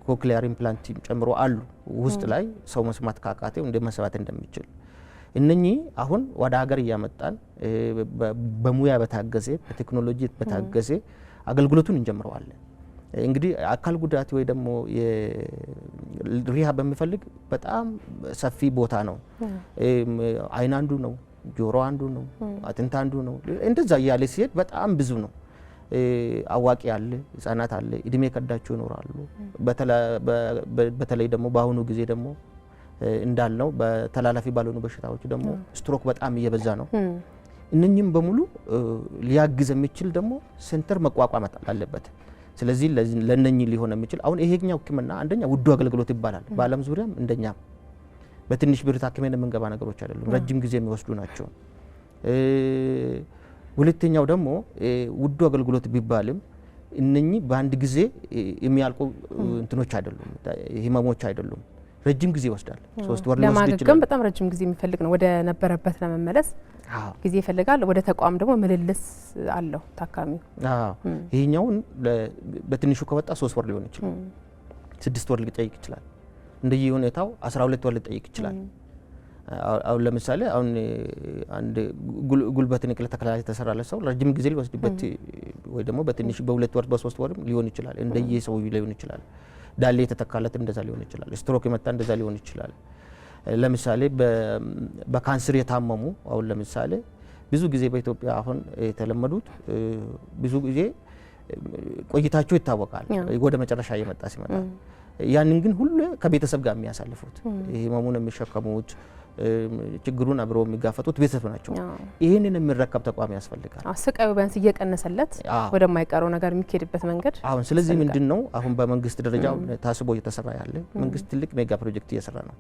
ኮክሊያር ኢምፕላንት ጨምሮ አሉ ውስጥ ላይ ሰው መስማት ካቃተው እንደ መስራት እንደሚችል እነኚህ አሁን ወደ ሀገር እያመጣን በሙያ በታገዘ በቴክኖሎጂ በታገዘ አገልግሎቱን እንጀምረዋለን። እንግዲህ አካል ጉዳት ወይ ደግሞ ሪሃብ በሚፈልግ በጣም ሰፊ ቦታ ነው። አይን አንዱ ነው፣ ጆሮ አንዱ ነው፣ አጥንት አንዱ ነው። እንደዛ እያለ ሲሄድ በጣም ብዙ ነው። አዋቂ አለ፣ ህጻናት አለ፣ እድሜ ከዳቸው ይኖራሉ። በተለይ ደግሞ በአሁኑ ጊዜ ደግሞ እንዳልነው በተላላፊ ባልሆኑ በሽታዎች ደግሞ ስትሮክ በጣም እየበዛ ነው። እነኚህም በሙሉ ሊያግዝ የሚችል ደግሞ ሴንተር መቋቋም አለበት። ስለዚህ ለነኚህ ሊሆን የሚችል አሁን ይሄኛው ህክምና አንደኛ ውዱ አገልግሎት ይባላል። በዓለም ዙሪያም እንደኛ በትንሽ ብር ታክመን የምንገባ ነገሮች አይደሉም፣ ረጅም ጊዜ የሚወስዱ ናቸው። ሁለተኛው ደግሞ ውዱ አገልግሎት ቢባልም እነኚህ በአንድ ጊዜ የሚያልቁ እንትኖች አይደሉም፣ ህመሞች አይደሉም። ረጅም ጊዜ ይወስዳል። 3 ወር ሊወስድ ይችላል። ለማገገም በጣም ረጅም ጊዜ የሚፈልግ ነው። ወደ ነበረበት ለመመለስ ጊዜ ይፈልጋል። ወደ ተቋም ደግሞ ምልልስ አለው ታካሚው። ይሄኛውን በትንሹ ከወጣ 3 ወር ሊሆን ይችላል፣ 6 ወር ሊጠይቅ ይችላል። እንደየ ሁኔታው 12 ወር ሊጠይቅ ይችላል። አሁን ለምሳሌ አሁን አንድ ጉልበት ንቅለ ተከላ የተሰራለ ሰው ረጅም ጊዜ ሊወስድበት ወይ ደግሞ በትንሹ በ2 ወር በ3 ወር ሊሆን ይችላል። እንደየ ሰው ሊሆን ይችላል። ዳሌ የተተካለት እንደዛ ሊሆን ይችላል። ስትሮክ የመጣ እንደዛ ሊሆን ይችላል። ለምሳሌ በካንሰር የታመሙ አሁን ለምሳሌ ብዙ ጊዜ በኢትዮጵያ አሁን የተለመዱት ብዙ ጊዜ ቆይታቸው ይታወቃል። ወደ መጨረሻ እየመጣ ሲመጣ ያንን ግን ሁሉ ከቤተሰብ ጋር የሚያሳልፉት ህመሙን የሚሸከሙት ችግሩን አብረው የሚጋፈጡት ቤተሰብ ናቸው። ይሄንን የሚረከብ ተቋም ያስፈልጋል። ስቃዩ ቢያንስ እየቀነሰለት ወደማይቀረው ነገር የሚኬድበት መንገድ አሁን ስለዚህ ምንድነው አሁን በመንግስት ደረጃ ታስቦ እየተሰራ ያለ መንግስት ትልቅ ሜጋ ፕሮጀክት እየሰራ ነው።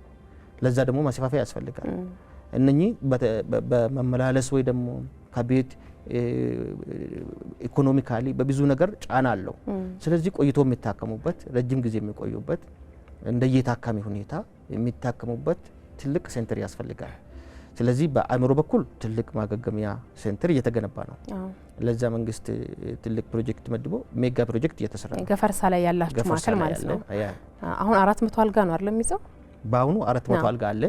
ለዛ ደግሞ ማስፋፊያ ያስፈልጋል። እነኚህ በመመላለስ ወይ ደግሞ ከቤት ኢኮኖሚካሊ በብዙ ነገር ጫና አለው። ስለዚህ ቆይቶ የሚታከሙበት ረጅም ጊዜ የሚቆዩበት እንደየታካሚ ሁኔታ የሚታከሙበት ትልቅ ሴንተር ያስፈልጋል። ስለዚህ በአእምሮ በኩል ትልቅ ማገገሚያ ሴንተር እየተገነባ ነው። ለዛ መንግስት ትልቅ ፕሮጀክት መድቦ ሜጋ ፕሮጀክት እየተሰራ ነው። ገፈርሳ ላይ ያላችሁ ማዕከል ማለት ነው። አሁን 400 አልጋ ነው አይደል የሚይዘው? በአሁኑ 400 አልጋ አለ።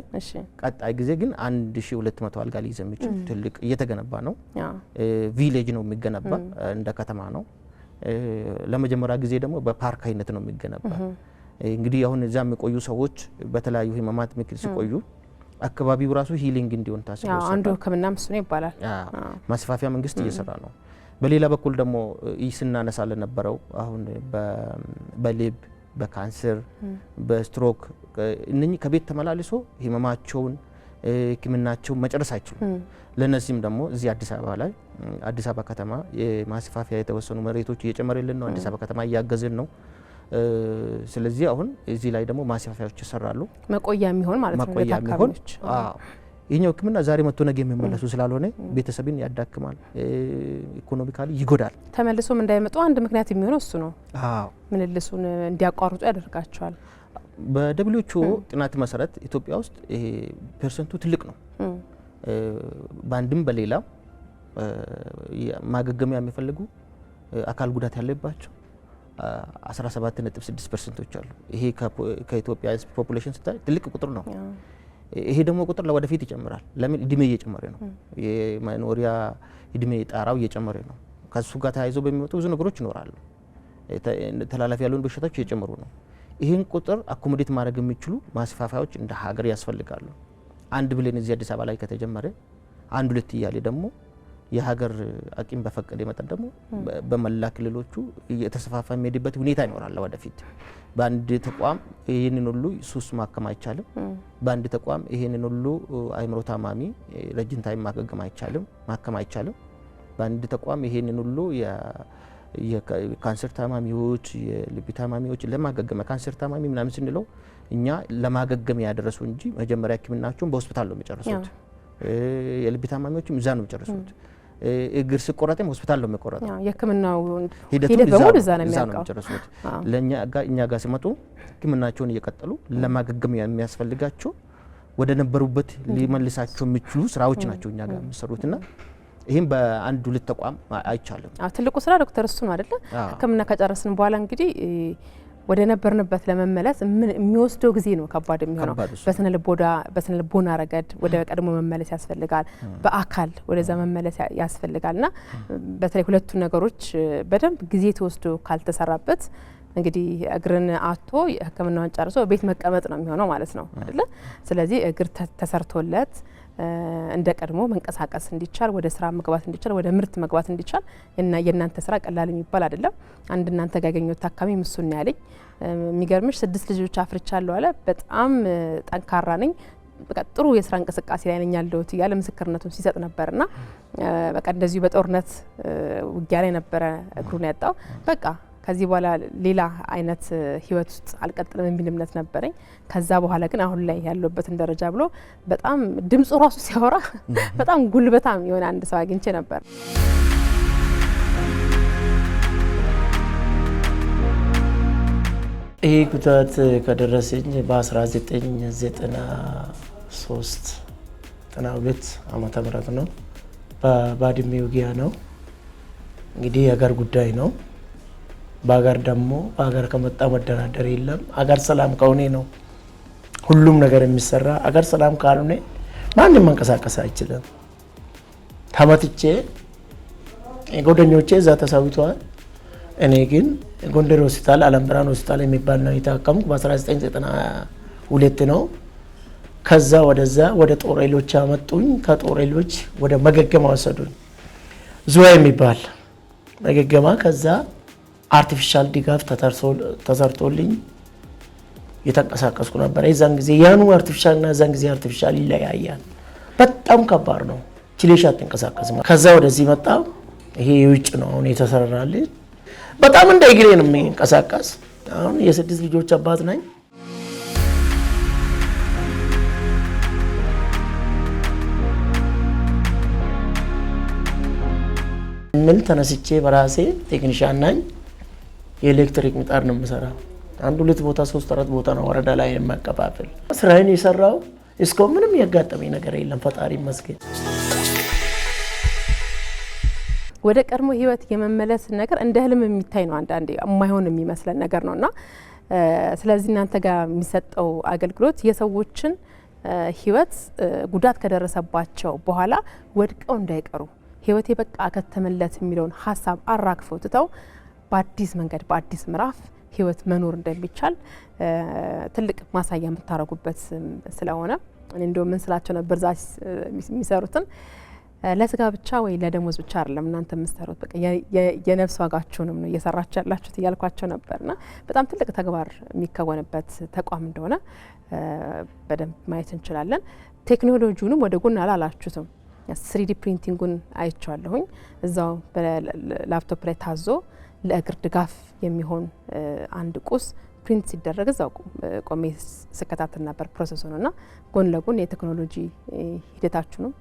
ቀጣይ ጊዜ ግን 1200 አልጋ ሊይዝ የሚችል ትልቅ እየተገነባ ነው። ቪሌጅ ነው የሚገነባ፣ እንደ ከተማ ነው። ለመጀመሪያ ጊዜ ደግሞ በፓርክ አይነት ነው የሚገነባ። እንግዲህ አሁን እዛ የሚቆዩ ሰዎች በተለያዩ ህመማት ምክንያት ሲቆዩ አካባቢው ራሱ ሂሊንግ እንዲሆን ታስቦ አንዱ ህክምና እሱ ነው ይባላል። ማስፋፊያ መንግስት እየሰራ ነው። በሌላ በኩል ደግሞ ስናነሳለ ነበረው አሁን በልብ በካንሰር በስትሮክ እነኚህ ከቤት ተመላልሶ ህመማቸውን ህክምናቸውን መጨረስ አይችሉም። ለነዚህም ደግሞ እዚህ አዲስ አበባ ከተማ የማስፋፊያ የተወሰኑ መሬቶች እየጨመረልን ነው። አዲስ አበባ ከተማ እያገዘን ነው። ስለዚህ አሁን እዚህ ላይ ደግሞ ማስፋፊያዎች ይሰራሉ። መቆያ የሚሆን ማለት ነው ለታካሚዎች። ይሄኛው ህክምና ዛሬ መጥቶ ነገ የሚመለሱ ስላልሆነ ቤተሰብን ያዳክማል፣ ኢኮኖሚካሊ ይጎዳል። ተመልሶም እንዳይመጡ አንድ ምክንያት የሚሆነው እሱ ነው። ምልልሱን እንዲያቋርጡ ያደርጋቸዋል። በደብሊውኤችኦ ጥናት መሰረት ኢትዮጵያ ውስጥ ይሄ ፐርሰንቱ ትልቅ ነው። በአንድም በሌላ ማገገሚያ የሚፈልጉ አካል ጉዳት ያለባቸው 17.6% አሉ። ይሄ ከኢትዮጵያ ፖፑሌሽን ስታይ ትልቅ ቁጥር ነው። ይሄ ደግሞ ቁጥር ለወደፊት ይጨምራል። ለምን? እድሜ እየጨመረ ነው። የመኖሪያ እድሜ ጣራው እየጨመረ ነው። ከሱ ጋር ተያይዞ በሚመጡ ብዙ ነገሮች ይኖራሉ። ተላላፊ ያሉን በሽታዎች እየጨመሩ ነው። ይህን ቁጥር አኮሞዴት ማድረግ የሚችሉ ማስፋፋያዎች እንደ ሀገር ያስፈልጋሉ። አንድ ብለን እዚህ አዲስ አበባ ላይ ከተጀመረ አንድ ሁለት እያለ ደግሞ የሀገር አቅም በፈቀደ መጠን ደግሞ በመላ ክልሎቹ የተሰፋፋ የሚሄድበት ሁኔታ ይኖራል ወደፊት። በአንድ ተቋም ይሄንን ሁሉ ሱስ ማከም አይቻልም። በአንድ ተቋም ይሄንን ሁሉ አእምሮ ታማሚ ረጅም ታይም ማከም አይቻልም። በአንድ ተቋም ይሄንን ሁሉ የካንሰር ታማሚዎች፣ የልብ ታማሚዎች ለማገገም ካንሰር ታማሚ ምናምን ስንለው እኛ ለማገገም ያደረሱ እንጂ መጀመሪያ ህክምናቸውን በሆስፒታል ነው የሚጨርሱት። የልብ ታማሚዎችም እዛ ነው የሚጨርሱት። እግር ሲቆረጥም ሆስፒታል ነው የሚቆረጠው። የህክምናው ሂደት በሙሉ እዛ ነው የሚጨርሱት። እኛ ጋር ሲመጡ ህክምናቸውን እየቀጠሉ ለማገገም የሚያስፈልጋቸው ወደ ነበሩበት ሊመልሳቸው የሚችሉ ስራዎች ናቸው እኛ ጋር የሚሰሩትና ይሄም በአንድ ሁለት ተቋም አይቻልም። ትልቁ ስራ ዶክተር እሱ ነው አይደለ? ህክምና ከጨረስን በኋላ እንግዲህ ወደ ነበርንበት ለመመለስ የሚወስደው ጊዜ ነው ከባድ የሚሆነው። በስነ ልቦና ረገድ ወደ ቀድሞ መመለስ ያስፈልጋል፣ በአካል ወደዛ መመለስ ያስፈልጋልና በተለይ ሁለቱ ነገሮች በደንብ ጊዜ ተወስዶ ካልተሰራበት እንግዲህ እግርን አጥቶ ህክምናውን ጨርሶ ቤት መቀመጥ ነው የሚሆነው ማለት ነው አይደለ? ስለዚህ እግር ተሰርቶለት እንደ ቀድሞ መንቀሳቀስ እንዲቻል፣ ወደ ስራ መግባት እንዲቻል፣ ወደ ምርት መግባት እንዲቻል የእናንተ ስራ ቀላል የሚባል አይደለም። አንድ እናንተ ጋር ያገኘሁት ታካሚ ምሱን ያለኝ የሚገርምሽ 6 ልጆች አፍርቻለሁ አለ። በጣም ጠንካራ ነኝ፣ በቃ ጥሩ የስራ እንቅስቃሴ ላይ ነኝ ያለሁት እያለ ምስክርነቱን ሲሰጥ ነበርና በቃ እንደዚሁ በጦርነት ውጊያ ላይ ነበረ እግሩን ያጣው። በቃ ከዚህ በኋላ ሌላ አይነት ህይወት ውስጥ አልቀጥልም የሚል እምነት ነበረኝ። ከዛ በኋላ ግን አሁን ላይ ያለበትን ደረጃ ብሎ በጣም ድምጹ ራሱ ሲያወራ በጣም ጉልበታም የሆነ አንድ ሰው አግኝቼ ነበር። ይሄ ጉዳት ከደረሰኝ በ1993 92 ዓመተ ምህረት ነው። በባድሜ ውጊያ ነው። እንግዲህ የሀገር ጉዳይ ነው። በሀገር ደግሞ በሀገር ከመጣ መደራደር የለም። አገር ሰላም ከሆነ ነው ሁሉም ነገር የሚሰራ። አገር ሰላም ካልሆነ ማንም መንቀሳቀስ አይችልም። ተመትቼ ጓደኞቼ እዛ ተሰውተዋል። እኔ ግን ጎንደር ሆስፒታል አለም ብርሃን ሆስፒታል የሚባል ነው የታከምኩ። በ1992 ነው። ከዛ ወደዛ ወደ ጦር ኃይሎች አመጡኝ። ከጦር ኃይሎች ወደ መገገማ ወሰዱኝ። ዙዋ የሚባል መገገማ። ከዛ አርቲፊሻል ድጋፍ ተሰርቶልኝ የተንቀሳቀስኩ ነበር። የዛን ጊዜ ያኑ አርቲፊሻል እና የዛን ጊዜ አርቲፊሻል ይለያያል። በጣም ከባድ ነው። ችሌሽ አትንቀሳቀስም። ከዛ ወደዚህ መጣ። ይሄ የውጭ ነው አሁን የተሰራልኝ። በጣም እንደ እግሬ ነው የሚንቀሳቀስ። አሁን የ6 ልጆች አባት ነኝ። ምን ተነስቼ በራሴ ቴክኒሻን ነኝ። የኤሌክትሪክ ምጣድ ነው የምሰራው። 1 2 ቦታ 3 4 ቦታ ነው ወረዳ ላይ የማከፋፍል። ስራዬን የሰራው እስካሁን ምንም ያጋጠመኝ ነገር የለም። ፈጣሪ ይመስገን። ወደ ቀድሞ ህይወት የመመለስ ነገር እንደ ህልም የሚታይ ነው፣ አንዳንዴ የማይሆን የሚመስለን ነገር ነውና ስለዚህ እናንተ ጋር የሚሰጠው አገልግሎት የሰዎችን ህይወት ጉዳት ከደረሰባቸው በኋላ ወድቀው እንዳይቀሩ ህይወቴ በቃ ከተመለት የሚለውን ሀሳብ አራግፈው ትተው በአዲስ መንገድ በአዲስ ምዕራፍ ህይወት መኖር እንደሚቻል ትልቅ ማሳያ የምታረጉበት ስለሆነ እኔ እንደው ምን ስላቸው ነበር ዛሬ የሚሰሩትን ለስጋ ብቻ ወይ ለደሞዝ ብቻ አይደለም እናንተ የምትሰሩት በቃ የነፍስ ዋጋችሁንም ነው እየሰራችሁ ያላችሁት እያልኳቸው ነበርና በጣም ትልቅ ተግባር የሚከወንበት ተቋም እንደሆነ በደንብ ማየት እንችላለን። ቴክኖሎጂውንም ወደ ጎን አላላችሁትም። 3D ፕሪንቲንጉን አይቻለሁኝ። እዛው በላፕቶፕ ላይ ታዞ ለእግር ድጋፍ የሚሆን አንድ ቁስ ፕሪንት ሲደረግ እዛው ቆሜ ስከታተል ነበር ፕሮሰሱንና ጎን ለጎን የቴክኖሎጂ ሂደታችሁንም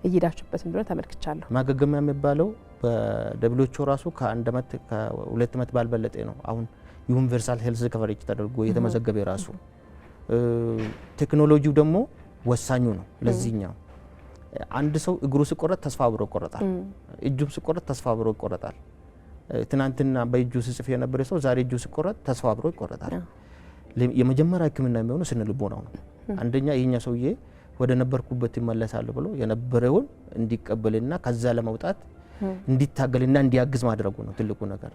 እየሄዳችሁበት እንደሆነ ተመልክቻለሁ። ማገገሚያ የሚባለው በደብሊውኤችኦ ራሱ ከ1 ዓመት ከ2 ዓመት ባልበለጠ ነው አሁን ዩኒቨርሳል ሄልዝ ከቨሬጅ ተደርጎ የተመዘገበ ራሱ። ቴክኖሎጂው ደግሞ ወሳኙ ነው ለዚህኛው። አንድ ሰው እግሩ ሲቆረጥ ተስፋ አብሮ ይቆረጣል፣ እጁም ሲቆረጥ ተስፋ አብሮ ይቆረጣል። ትናንትና በእጁ ሲጽፍ የነበረ ሰው ዛሬ እጁ ሲቆረጥ ተስፋ አብሮ ይቆረጣል። የመጀመሪያ ሕክምና የሚሆነው ስነ ልቦናው ነው። አንደኛ ይሄኛ ሰውዬ ወደ ነበርኩበት ይመለሳል ብሎ የነበረውን እንዲቀበልና ከዛ ለመውጣት እንዲታገልና እንዲያግዝ ማድረጉ ነው ትልቁ ነገር።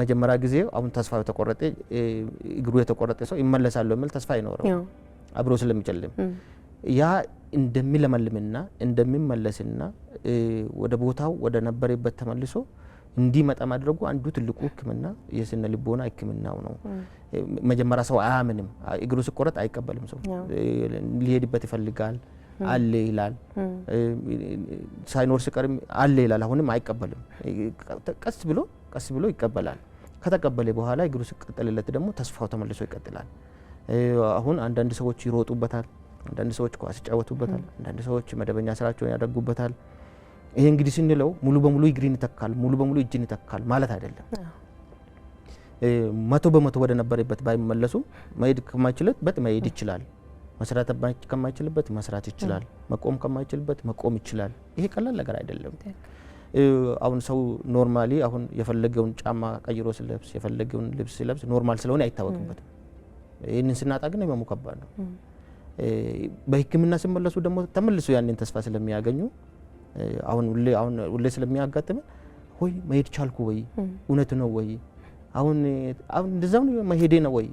መጀመሪያ ጊዜ አሁን ተስፋ የተቆረጠ እግሩ የተቆረጠ ሰው ይመለሳል የሚል ተስፋ አይኖረው አብሮ ስለሚጨልም ያ እንደሚለመልምና እንደሚመለስና ወደ ቦታው ወደ ነበረበት ተመልሶ እንዲመጣ ማድረጉ አንዱ ትልቁ ሕክምና የስነ ልቦና ሕክምናው ነው። መጀመሪያ ሰው አያምንም፣ እግሩ ሲቆረጥ አይቀበልም። ሰው ሊሄድበት ይፈልጋል፣ አለ ይላል፣ ሳይኖር ሲቀርም አለ ይላል፣ አሁንም አይቀበልም። ቀስ ብሎ ይቀበላል። ከተቀበለ በኋላ እግሩ ሲቀጥልለት ደግሞ ተስፋው ተመልሶ ይቀጥላል። አሁን አንዳንድ ሰዎች ይሮጡበታል፣ አንዳንድ ሰዎች ኳስ ይጫወቱበታል፣ አንዳንድ ሰዎች መደበኛ ስራቸውን ያደርጉበታል። ይሄ እንግዲህ ስንለው ሙሉ በሙሉ እግርን ይተካል፣ ሙሉ በሙሉ እጅን ይተካል ማለት አይደለም። 100% ወደ ነበረበት ባይመለሱ መሄድ ከማይችልበት መሄድ ይችላል፣ መስራት ከማይችልበት መስራት ይችላል፣ መቆም ከማይችልበት መቆም ይችላል። ይሄ ቀላል ነገር አይደለም። አሁን ሰው ኖርማሊ አሁን የፈለገውን ጫማ ቀይሮ ሲለብስ የፈለገውን ልብስ ሲለብስ ኖርማል ስለሆነ አይታወቅበትም። ይህንን ስናጣ ግን ህመሙ ከባድ ነው። በህክምና ሲመለሱ ደግሞ ተመልሶ ያንን ተስፋ ስለሚያገኙ አሁን ሁሌ ስለሚያጋጥም ሆይ መሄድ ቻልኩ ወይ እውነት ነው ወይ አሁን እንደዛው መሄዴ ነው ወይ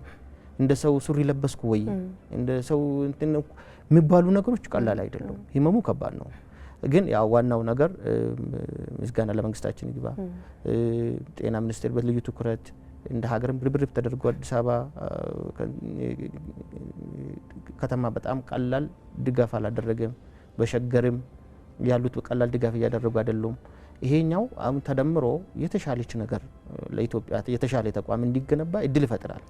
እንደ ሰው ሱሪ ለበስኩ ወይ እንደ ሰው እንትን የሚባሉ ነገሮች ቀላል አይደሉም። ህመሙ ከባድ ነው። ግን ያው ዋናው ነገር ምስጋና ለመንግስታችን ይግባ። ጤና ሚኒስቴር በልዩ ትኩረት እንደ ሀገርም ብርብር ተደርጎ አዲስ አበባ ከተማ በጣም ቀላል ድጋፍ አላደረገም። በሸገርም ያሉት በቀላል ድጋፍ እያደረጉ አይደሉም። ይሄኛው አሁን ተደምሮ የተሻለች ነገር ለኢትዮጵያ የተሻለ ተቋም እንዲገነባ እድል ይፈጥራል።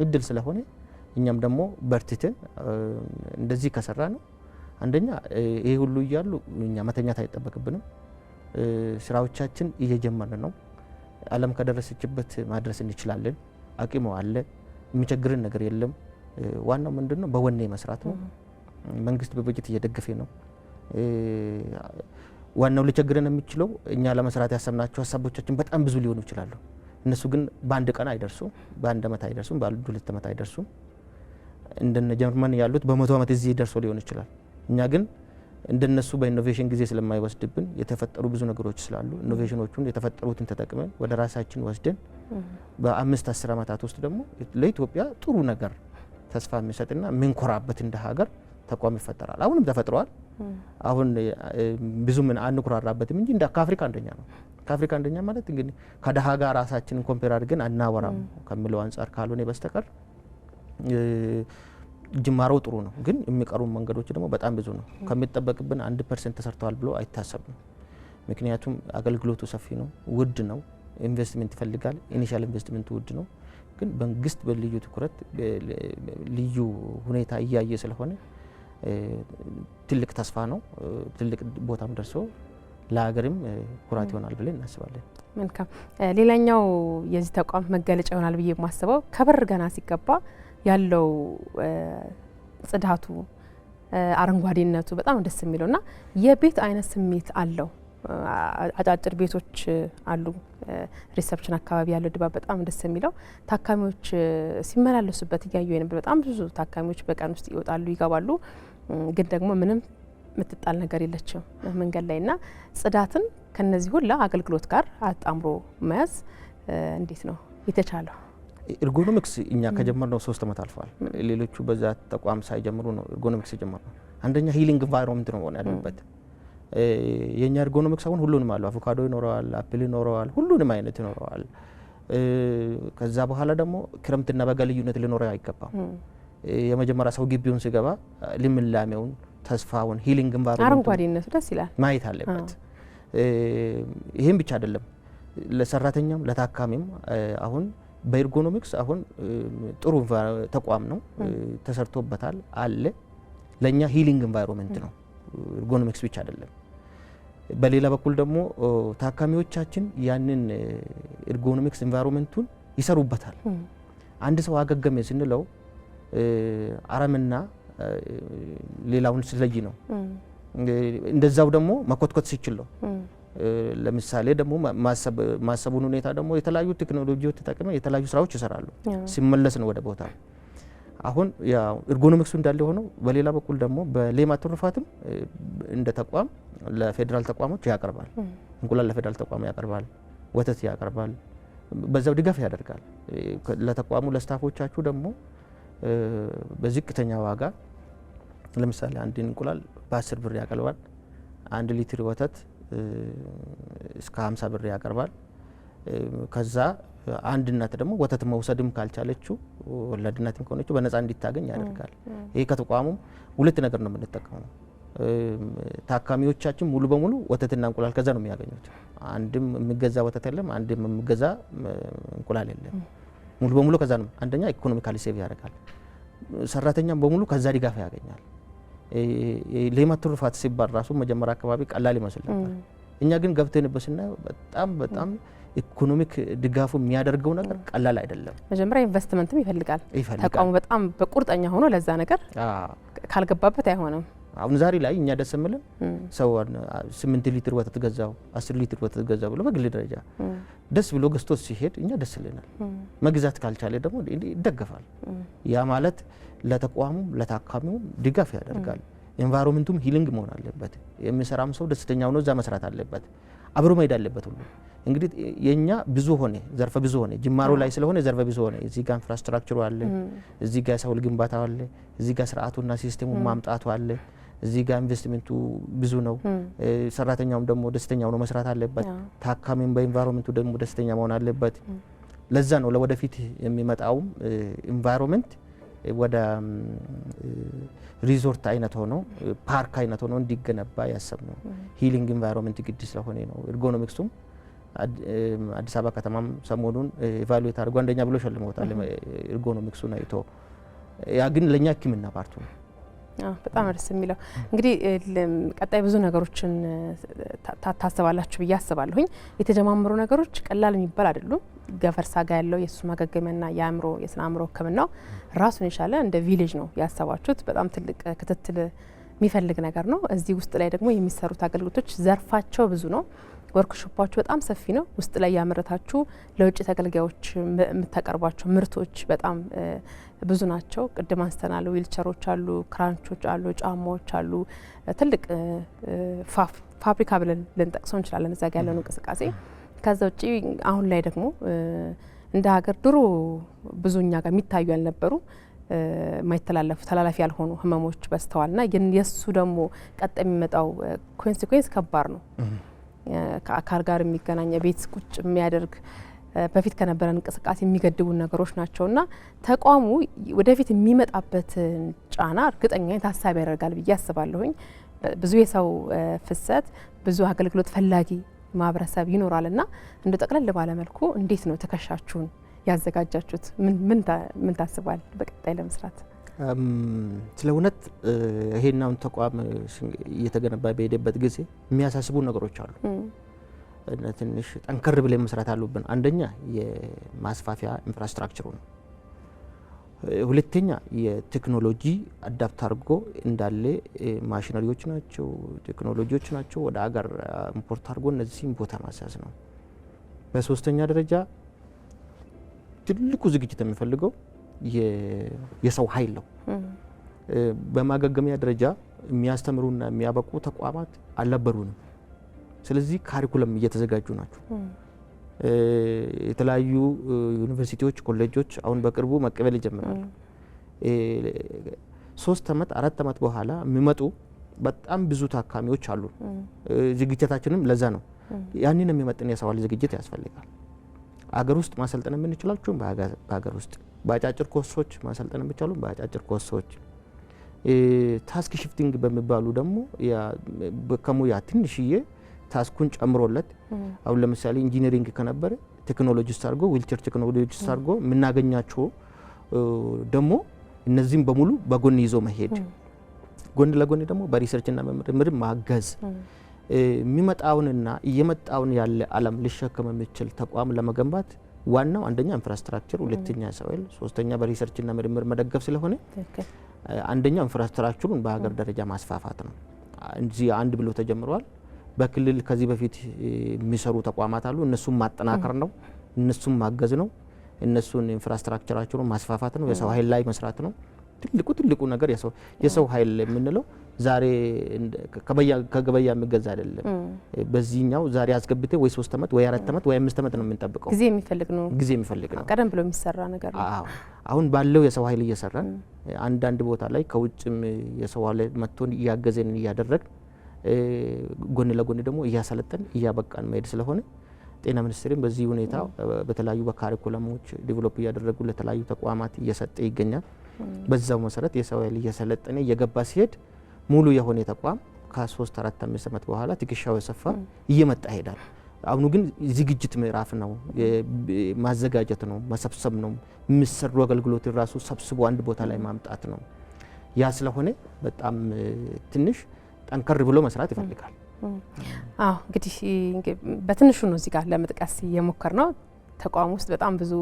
እድል ስለሆነ እኛም ደግሞ በርትተን እንደዚህ ከሰራ ነው አንደኛ ይሄ ሁሉ እያሉ እኛ መተኛት አይጠበቅብንም። ስራዎቻችን እየጀመርን ነው። ዓለም ከደረሰችበት ማድረስ እንችላለን። አቅሙ አለ። የሚቸግርን ነገር የለም። ዋናው ምንድነው በወኔ መስራት ነው። መንግስት በበጀት እየደገፈ ነው። ዋናው ሊቸግረን የሚችለው እኛ ለመስራት ያሰብናቸው ሀሳቦቻችን በጣም ብዙ ሊሆኑ ይችላሉ። እነሱ ግን በአንድ ቀን አይደርሱም፣ በአንድ ዓመት አይደርሱም፣ በአንድ 2 ዓመት አይደርሱም። እንደነ ጀርመን ያሉት በ100 ዓመት እዚህ ደርሶ ሊሆን ይችላል። እኛ ግን እንደነሱ በኢኖቬሽን ጊዜ ስለማይወስድብን የተፈጠሩ ብዙ ነገሮች ስላሉ ኢኖቬሽኖቹን የተፈጠሩትን ተጠቅመን ወደ ራሳችን ወስደን በ5-10 ዓመታት ውስጥ ደግሞ ለኢትዮጵያ ጥሩ ነገር ተስፋ የሚሰጥና ምንኮራበት እንደ ሀገር ተቋም ይፈጠራል። አሁንም ተፈጥሯል። አሁን ብዙ ምን አንኩራራበትም እንጂ እንደ አፍሪካ አንደኛ ነው። ከአፍሪካ አንደኛ ማለት እንግዲህ ከደሃ ጋር ራሳችንን ኮምፔር አድርገን አናወራም ከሚለው አንጻር ካልሆነ በስተቀር ጅማሮ ጥሩ ነው። ግን የሚቀሩ መንገዶች ደግሞ በጣም ብዙ ነው። ከሚጠበቅብን 1% ተሰርተዋል ብሎ አይታሰብም። ምክንያቱም አገልግሎቱ ሰፊ ነው፣ ውድ ነው፣ ኢንቨስትመንት ይፈልጋል። ኢኒሻል ኢንቨስትመንቱ ውድ ነው። ግን መንግስት በልዩ ትኩረት ልዩ ሁኔታ እያየ ስለሆነ ትልቅ ተስፋ ነው። ትልቅ ቦታም ደርሶ ለሀገርም ኩራት ይሆናል ብለን እናስባለን። መልካም። ሌላኛው የዚህ ተቋም መገለጫ ይሆናል ብዬ የማስበው ከበር ገና ሲገባ ያለው ጽዳቱ፣ አረንጓዴነቱ በጣም ደስ የሚለውና የቤት አይነት ስሜት አለው። አጫጭር ቤቶች አሉ። ሪሰፕሽን አካባቢ ያለው ድባብ በጣም ደስ የሚለው ታካሚዎች ሲመላለሱበት እያዩ ነበር። በጣም ብዙ ታካሚዎች በቀን ውስጥ ይወጣሉ ይገባሉ። ግን ደግሞ ምንም የምትጣል ነገር የለችም መንገድ ላይና ጽዳትን ከነዚህ ሁላ አገልግሎት ጋር አጣምሮ መያዝ እንዴት ነው የተቻለው? ኤርጎኖሚክስ እኛ ከጀመርነው 3 ዓመት አልፏል። ሌሎቹ በዛ ተቋም ሳይጀምሩ ነው ኤርጎኖሚክስ የጀመርነው። አንደኛ ሂሊንግ ኢንቫይሮንመንት ነው ያለበት። የኛ ኤርጎኖሚክስ አሁን ሁሉንም አለው። አቮካዶ ይኖረዋል፣ አፕል ይኖረዋል፣ ሁሉንም አይነት ይኖረዋል። ከዛ በኋላ ደግሞ ክረምትና በጋ ልዩነት ሊኖረው አይገባም። የመጀመሪያ ሰው ግቢውን ሲገባ ልምላሜውን፣ ተስፋውን፣ ሂሊንግ ኢንቫይሮንመንት አረንጓዴነቱ ደስ ይላል ማየት አለበት። ይሄም ብቻ አይደለም፣ ለሰራተኛም ለታካሚም አሁን በኤርጎኖሚክስ አሁን ጥሩ ተቋም ነው፣ ተሰርቶበታል አለ። ለኛ ሂሊንግ ኢንቫይሮንመንት ነው ኤርጎኖሚክስ ብቻ አይደለም። በሌላ በኩል ደግሞ ታካሚዎቻችን ያንን ኤርጎኖሚክስ ኢንቫይሮንመንቱን ይሰሩበታል። አንድ ሰው አገገመ ስንለው አረምና ሌላውን ስለይ ነው። እንደዛው ደግሞ መኮትኮት ሲችል ነው። ለምሳሌ ደግሞ ማሰቡን ሁኔታ ደግሞ የተለያዩ ቴክኖሎጂዎች ተጠቅመው የተለያዩ ስራዎች ይሰራሉ። ሲመለስ ነው ወደ ቦታ። አሁን ያው ኤርጎኖሚክሱ እንዳለ ሆነው በሌላ በኩል ደግሞ በሌማት ትሩፋትም እንደ ተቋም ለፌዴራል ተቋሞች ያቀርባል። እንቁላል ለፌዴራል ተቋም ያቀርባል፣ ወተት ያቀርባል፣ በዛው ድጋፍ ያደርጋል። ለተቋሙ ለስታፎቻችሁ ደግሞ በዝቅተኛ ዋጋ ለምሳሌ አንድ እንቁላል በ10 ብር ያቀርባል። 1 ሊትር ወተት እስከ 50 ብር ያቀርባል። ከዛ አንድ እናት ደግሞ ወተት መውሰድም ካልቻለችው ወላድ እናትም ከሆነችው በነፃ እንዲታገኝ ያደርጋል። ይሄ ከተቋሙም ሁለት ነገር ነው የምንጠቀመው። ታካሚዎቻችን ሙሉ በሙሉ ወተትና እንቁላል ከዛ ነው የሚያገኙት። አንድም የሚገዛ ወተት የለም፣ አንድም የሚገዛ እንቁላል የለም። ሙሉ በሙሉ ከዛ ነው። አንደኛ ኢኮኖሚካሊ ሴቭ ያደርጋል። ሰራተኛም በሙሉ ከዛ ድጋፍ ያገኛል። ሌማት ትሩፋት ሲባል ራሱ መጀመሪያ አካባቢ ቀላል ይመስል ነበር። እኛ ግን ገብተንበት ስናየው በጣም ኢኮኖሚክ ድጋፉ የሚያደርገው ነገር ቀላል አይደለም። መጀመሪያ ኢንቨስትመንትም ይፈልጋል። ተቋሙ በጣም በቁርጠኛ ሆኖ ለዛ ነገር ካልገባበት አይሆንም። አሁን ዛሬ ላይ እኛ ደስ የሚለን ሰው 8 ሊትር ወተት ገዛው 10 ሊትር ወተት ገዛው ብሎ በግል ደረጃ ደስ ብሎ ገዝቶ ሲሄድ እኛ ደስ ይለናል። መግዛት ካልቻለ ደግሞ ይደገፋል። ያ ማለት ለተቋሙም ለታካሚውም ድጋፍ ያደርጋል። ኤንቫይሮንመንቱም ሂሊንግ መሆን አለበት። የሚሰራም ሰው ደስተኛ ሆኖ እዛ መስራት አለበት። አብሮ መሄድ አለበት ሁሉ። እንግዲህ የኛ ብዙ ሆነ ዘርፈ ብዙ ሆነ ጅማሮ ላይ ስለሆነ ዘርፈ ብዙ ሆነ። እዚህ ጋር ኢንፍራስትራክቸሩ አለ፣ እዚህ ጋር ሰው ግንባታው አለ፣ እዚህ ጋር ስርዓቱና ሲስተሙ ማምጣቱ አለ፣ እዚህ ጋር ኢንቨስትመንቱ ብዙ ነው። ሰራተኛውም ደግሞ ደስተኛ ሆኖ መስራት አለበት። ታካሚም በኢንቫይሮንመንቱ ደግሞ ደስተኛ መሆን አለበት። ለዛ ነው ለወደፊት የሚመጣውም ኢንቫይሮንመንት ወደ ሪዞርት አይነት ሆኖ ፓርክ አይነት ሆኖ እንዲገነባ ያሰብነው ሂሊንግ ኢንቫይሮንመንት ግድ ስለሆነ ነው። ኤርጎኖሚክሱም አዲስ አበባ ከተማም ሰሞኑን ኢቫሉዌት አድርጎ አንደኛ ብሎ ሸልመውታል። ኤርጎኖሚክሱን አይቶ ያ ግን ለኛ ሕክምና ፓርቱ ነው። በጣም ደስ የሚለው እንግዲህ ቀጣይ ብዙ ነገሮችን ታስባላችሁ ብዬ አስባለሁኝ። የተጀማመሩ ነገሮች ቀላል የሚባል አይደሉም። ገፈርሳ ጋር ያለው የሱስ ማገገሚያና የአእምሮ የስነ አእምሮ ሕክምናው ራሱን የቻለ እንደ ቪሌጅ ነው ያሰባችሁት። በጣም ትልቅ ክትትል የሚፈልግ ነገር ነው። እዚህ ውስጥ ላይ ደግሞ የሚሰሩት አገልግሎቶች ዘርፋቸው ብዙ ነው። ወርክሾፓችሁ በጣም ሰፊ ነው። ውስጥ ላይ ያመረታችሁ ለውጭ ተገልጋዮች የምታቀርቧቸው ምርቶች በጣም ብዙ ናቸው። ቅድም አንስተናል። ዊልቸሮች አሉ፣ ክራንቾች አሉ፣ ጫማዎች አሉ። ትልቅ ፋብሪካ ብለን ልንጠቅሰው እንችላለን እዛ ጋ ያለውን እንቅስቃሴ። ከዛ ውጭ አሁን ላይ ደግሞ እንደ ሀገር ድሮ ብዙ እኛ ጋር የሚታዩ ያልነበሩ የማይተላለፉ ተላላፊ ያልሆኑ ህመሞች በስተዋልና የሱ ደግሞ ቀጥ የሚመጣው ኮንሲኩዌንስ ከባድ ነው። ከአካል ጋር የሚገናኝ ቤት ቁጭ የሚያደርግ በፊት ከነበረን እንቅስቃሴ የሚገድቡ ነገሮች ናቸውና ተቋሙ ወደፊት የሚመጣበትን ጫና እርግጠኛ ታሳቢ ያደርጋል ብዬ አስባለሁኝ። ብዙ የሰው ፍሰት ብዙ አገልግሎት ፈላጊ ማህበረሰብ ይኖራልና እንደ ጠቅለል ባለ መልኩ እንዴት ነው ትከሻችሁን ያዘጋጃችሁት? ምን ታስባል በቀጣይ ለመስራት? ስለ እውነት ይሄናውን ተቋም እየተገነባ በሄደበት ጊዜ የሚያሳስቡ ነገሮች አሉ። ትንሽ ጠንከር ብለን መስራት አሉብን። አንደኛ የማስፋፊያ ኢንፍራስትራክቸሩ ነው። ሁለተኛ የቴክኖሎጂ አዳፕት አድርጎ እንዳለ ማሽነሪዎች ናቸው፣ ቴክኖሎጂዎች ናቸው ወደ አገር ኢምፖርት አድርጎ እነዚህም ቦታ ማስያዝ ነው። በሶስተኛ ደረጃ ትልቁ ዝግጅት የሚፈልገው የሰው ኃይል ነው። በማገገሚያ ደረጃ የሚያስተምሩና የሚያበቁ ተቋማት አልነበሩንም። ስለዚህ ካሪኩለም እየተዘጋጁ ናቸው። የተለያዩ ዩኒቨርሲቲዎች፣ ኮሌጆች አሁን በቅርቡ መቀበል ይጀምራሉ። 3 ዓመት 4 ዓመት በኋላ የሚመጡ በጣም ብዙ ታካሚዎች አሉ። ዝግጅታችንም ለዛ ነው። ያንን የሚመጥን የሰው ኃይል ዝግጅት ያስፈልጋል። አገር ውስጥ ማሰልጠን የምንችላቸው በሀገር ውስጥ በአጫጭር ኮርሶች ማሰልጠን የሚቻሉ በአጫጭር ኮርሶች፣ ታስክ ሽፍቲንግ በሚባሉ ደግሞ ከሙያ ትንሽዬ ታስኩን ጨምሮለት አሁን ለምሳሌ ኢንጂነሪንግ ከነበረ ቴክኖሎጂስት አድርጎ ዊልቸር ቴክኖሎጂስት አድርጎ የምናገኛቸው ደግሞ እነዚህም በሙሉ በጎን ይዞ መሄድ፣ ጎን ለጎን ደግሞ በሪሰርችና ምርምር ማገዝ የሚመጣውንና እየመጣውን ያለ ዓለም ሊሸከም የሚችል ተቋም ለመገንባት ዋናው አንደኛ ኢንፍራስትራክቸር፣ ሁለተኛ ሰው ኃይል፣ ሶስተኛ በሪሰርችና ምርምር መደገፍ ስለሆነ አንደኛው ኢንፍራስትራክቸሩን በሀገር ደረጃ ማስፋፋት ነው። እዚህ አንድ ብሎ ተጀምሯል። በክልል ከዚህ በፊት የሚሰሩ ተቋማት አሉ። እነሱም ማጠናከር ነው፣ እነሱም ማገዝ ነው፣ እነሱን ኢንፍራስትራክቸራቸውን ማስፋፋት ነው፣ የሰው ኃይል ላይ መስራት ነው። ትልቁ ነገር የሰው ኃይል የምንለው ዛሬ ከገበያ የሚገዛ አይደለም። በዚህኛው ዛሬ አስገብቴ ወይ 3 ዓመት ወይ 4 ዓመት ወይ 5 ዓመት ነው የምንጠብቀው። ጊዜ የሚፈልግ ነው። ቀደም ብሎ የሚሰራ ነገር ነው። አሁን ባለው የሰው ኃይል እየሰራን አንዳንድ ቦታ ላይ ከውጭም የሰው ኃይል መጥቶን እያገዘን እያደረግ ጎን ለጎን ደግሞ እያሰለጠን እያበቃን መሄድ ስለሆነ ጤና ሚኒስቴርም በዚህ ሁኔታ በተለያዩ በካሪኩለሞች ዲቨሎፕ እያደረጉ ለተለያዩ ተቋማት እየሰጠ ይገኛል። በዛው መሰረት የሰው ኃይል እየሰለጠነ እየገባ ሲሄድ ሙሉ የሆነ ተቋም ከ3 4 5 ዓመት በኋላ ትከሻው የሰፋ እየመጣ ይሄዳል። አሁኑ ግን ዝግጅት ምዕራፍ ነው፣ ማዘጋጀት ነው፣ መሰብሰብ ነው፣ የሚሰሩ አገልግሎት ራሱ ሰብስቦ አንድ ቦታ ላይ ማምጣት ነው። ያ ስለሆነ በጣም ትንሽ ጠንከር ብሎ መስራት ይፈልጋል። እንግዲህ በትንሹ ነው እዚህ ጋር ለመጥቀስ የሞከር ነው። ተቋም ውስጥ በጣም ብዙ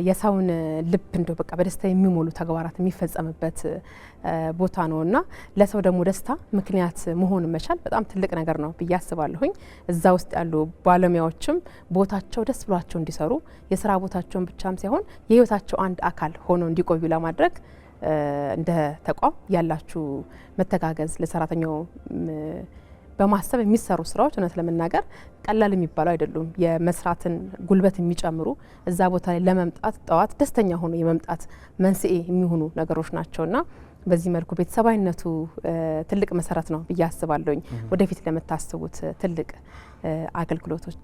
የሰውን ልብ እንደው በቃ በደስታ የሚሞሉ ተግባራት የሚፈጸምበት ቦታ ነውና ለሰው ደግሞ ደስታ ምክንያት መሆን መቻል በጣም ትልቅ ነገር ነው ብዬ አስባለሁኝ። እዛ ውስጥ ያሉ ባለሙያዎችም ቦታቸው ደስ ብሏቸው እንዲሰሩ የስራ ቦታቸውን ብቻም ሳይሆን የህይወታቸው አንድ አካል ሆኖ እንዲቆዩ ለማድረግ እንደ ተቋም ያላችሁ መተጋገዝ ለሰራተኛው በማሰብ የሚሰሩ ስራዎች እውነት ለመናገር ቀላል የሚባሉ አይደሉም። የመስራትን ጉልበት የሚጨምሩ እዛ ቦታ ላይ ለመምጣት ጠዋት ደስተኛ ሆኖ የመምጣት መንስኤ የሚሆኑ ነገሮች ናቸውና በዚህ መልኩ ቤተሰባዊነቱ ትልቅ መሰረት ነው ብዬ አስባለሁኝ ወደፊት ለምታስቡት ትልቅ አገልግሎቶች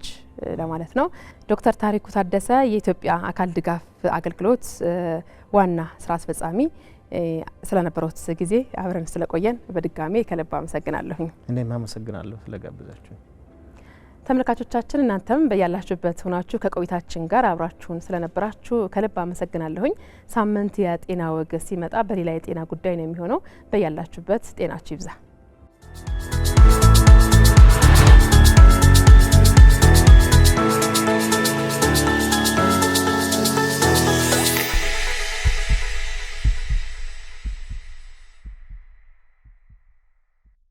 ለማለት ነው። ዶክተር ታሪኩ ታደሰ የኢትዮጵያ አካል ድጋፍ አገልግሎት ዋና ስራ አስፈጻሚ ስለነበሩት ጊዜ አብረን ስለቆየን በድጋሜ ከልብ አመሰግናለሁ። እኔም አመሰግናለሁ ስለጋበዛችሁ። ተመልካቾቻችን እናንተም በያላችሁበት ሆናችሁ ከቆይታችን ጋር አብራችሁን ስለነበራችሁ ከልብ አመሰግናለሁኝ። ሳምንት የጤና ወግ ሲመጣ በሌላ የጤና ጉዳይ ነው የሚሆነው። በያላችሁበት ጤናችሁ ይብዛ።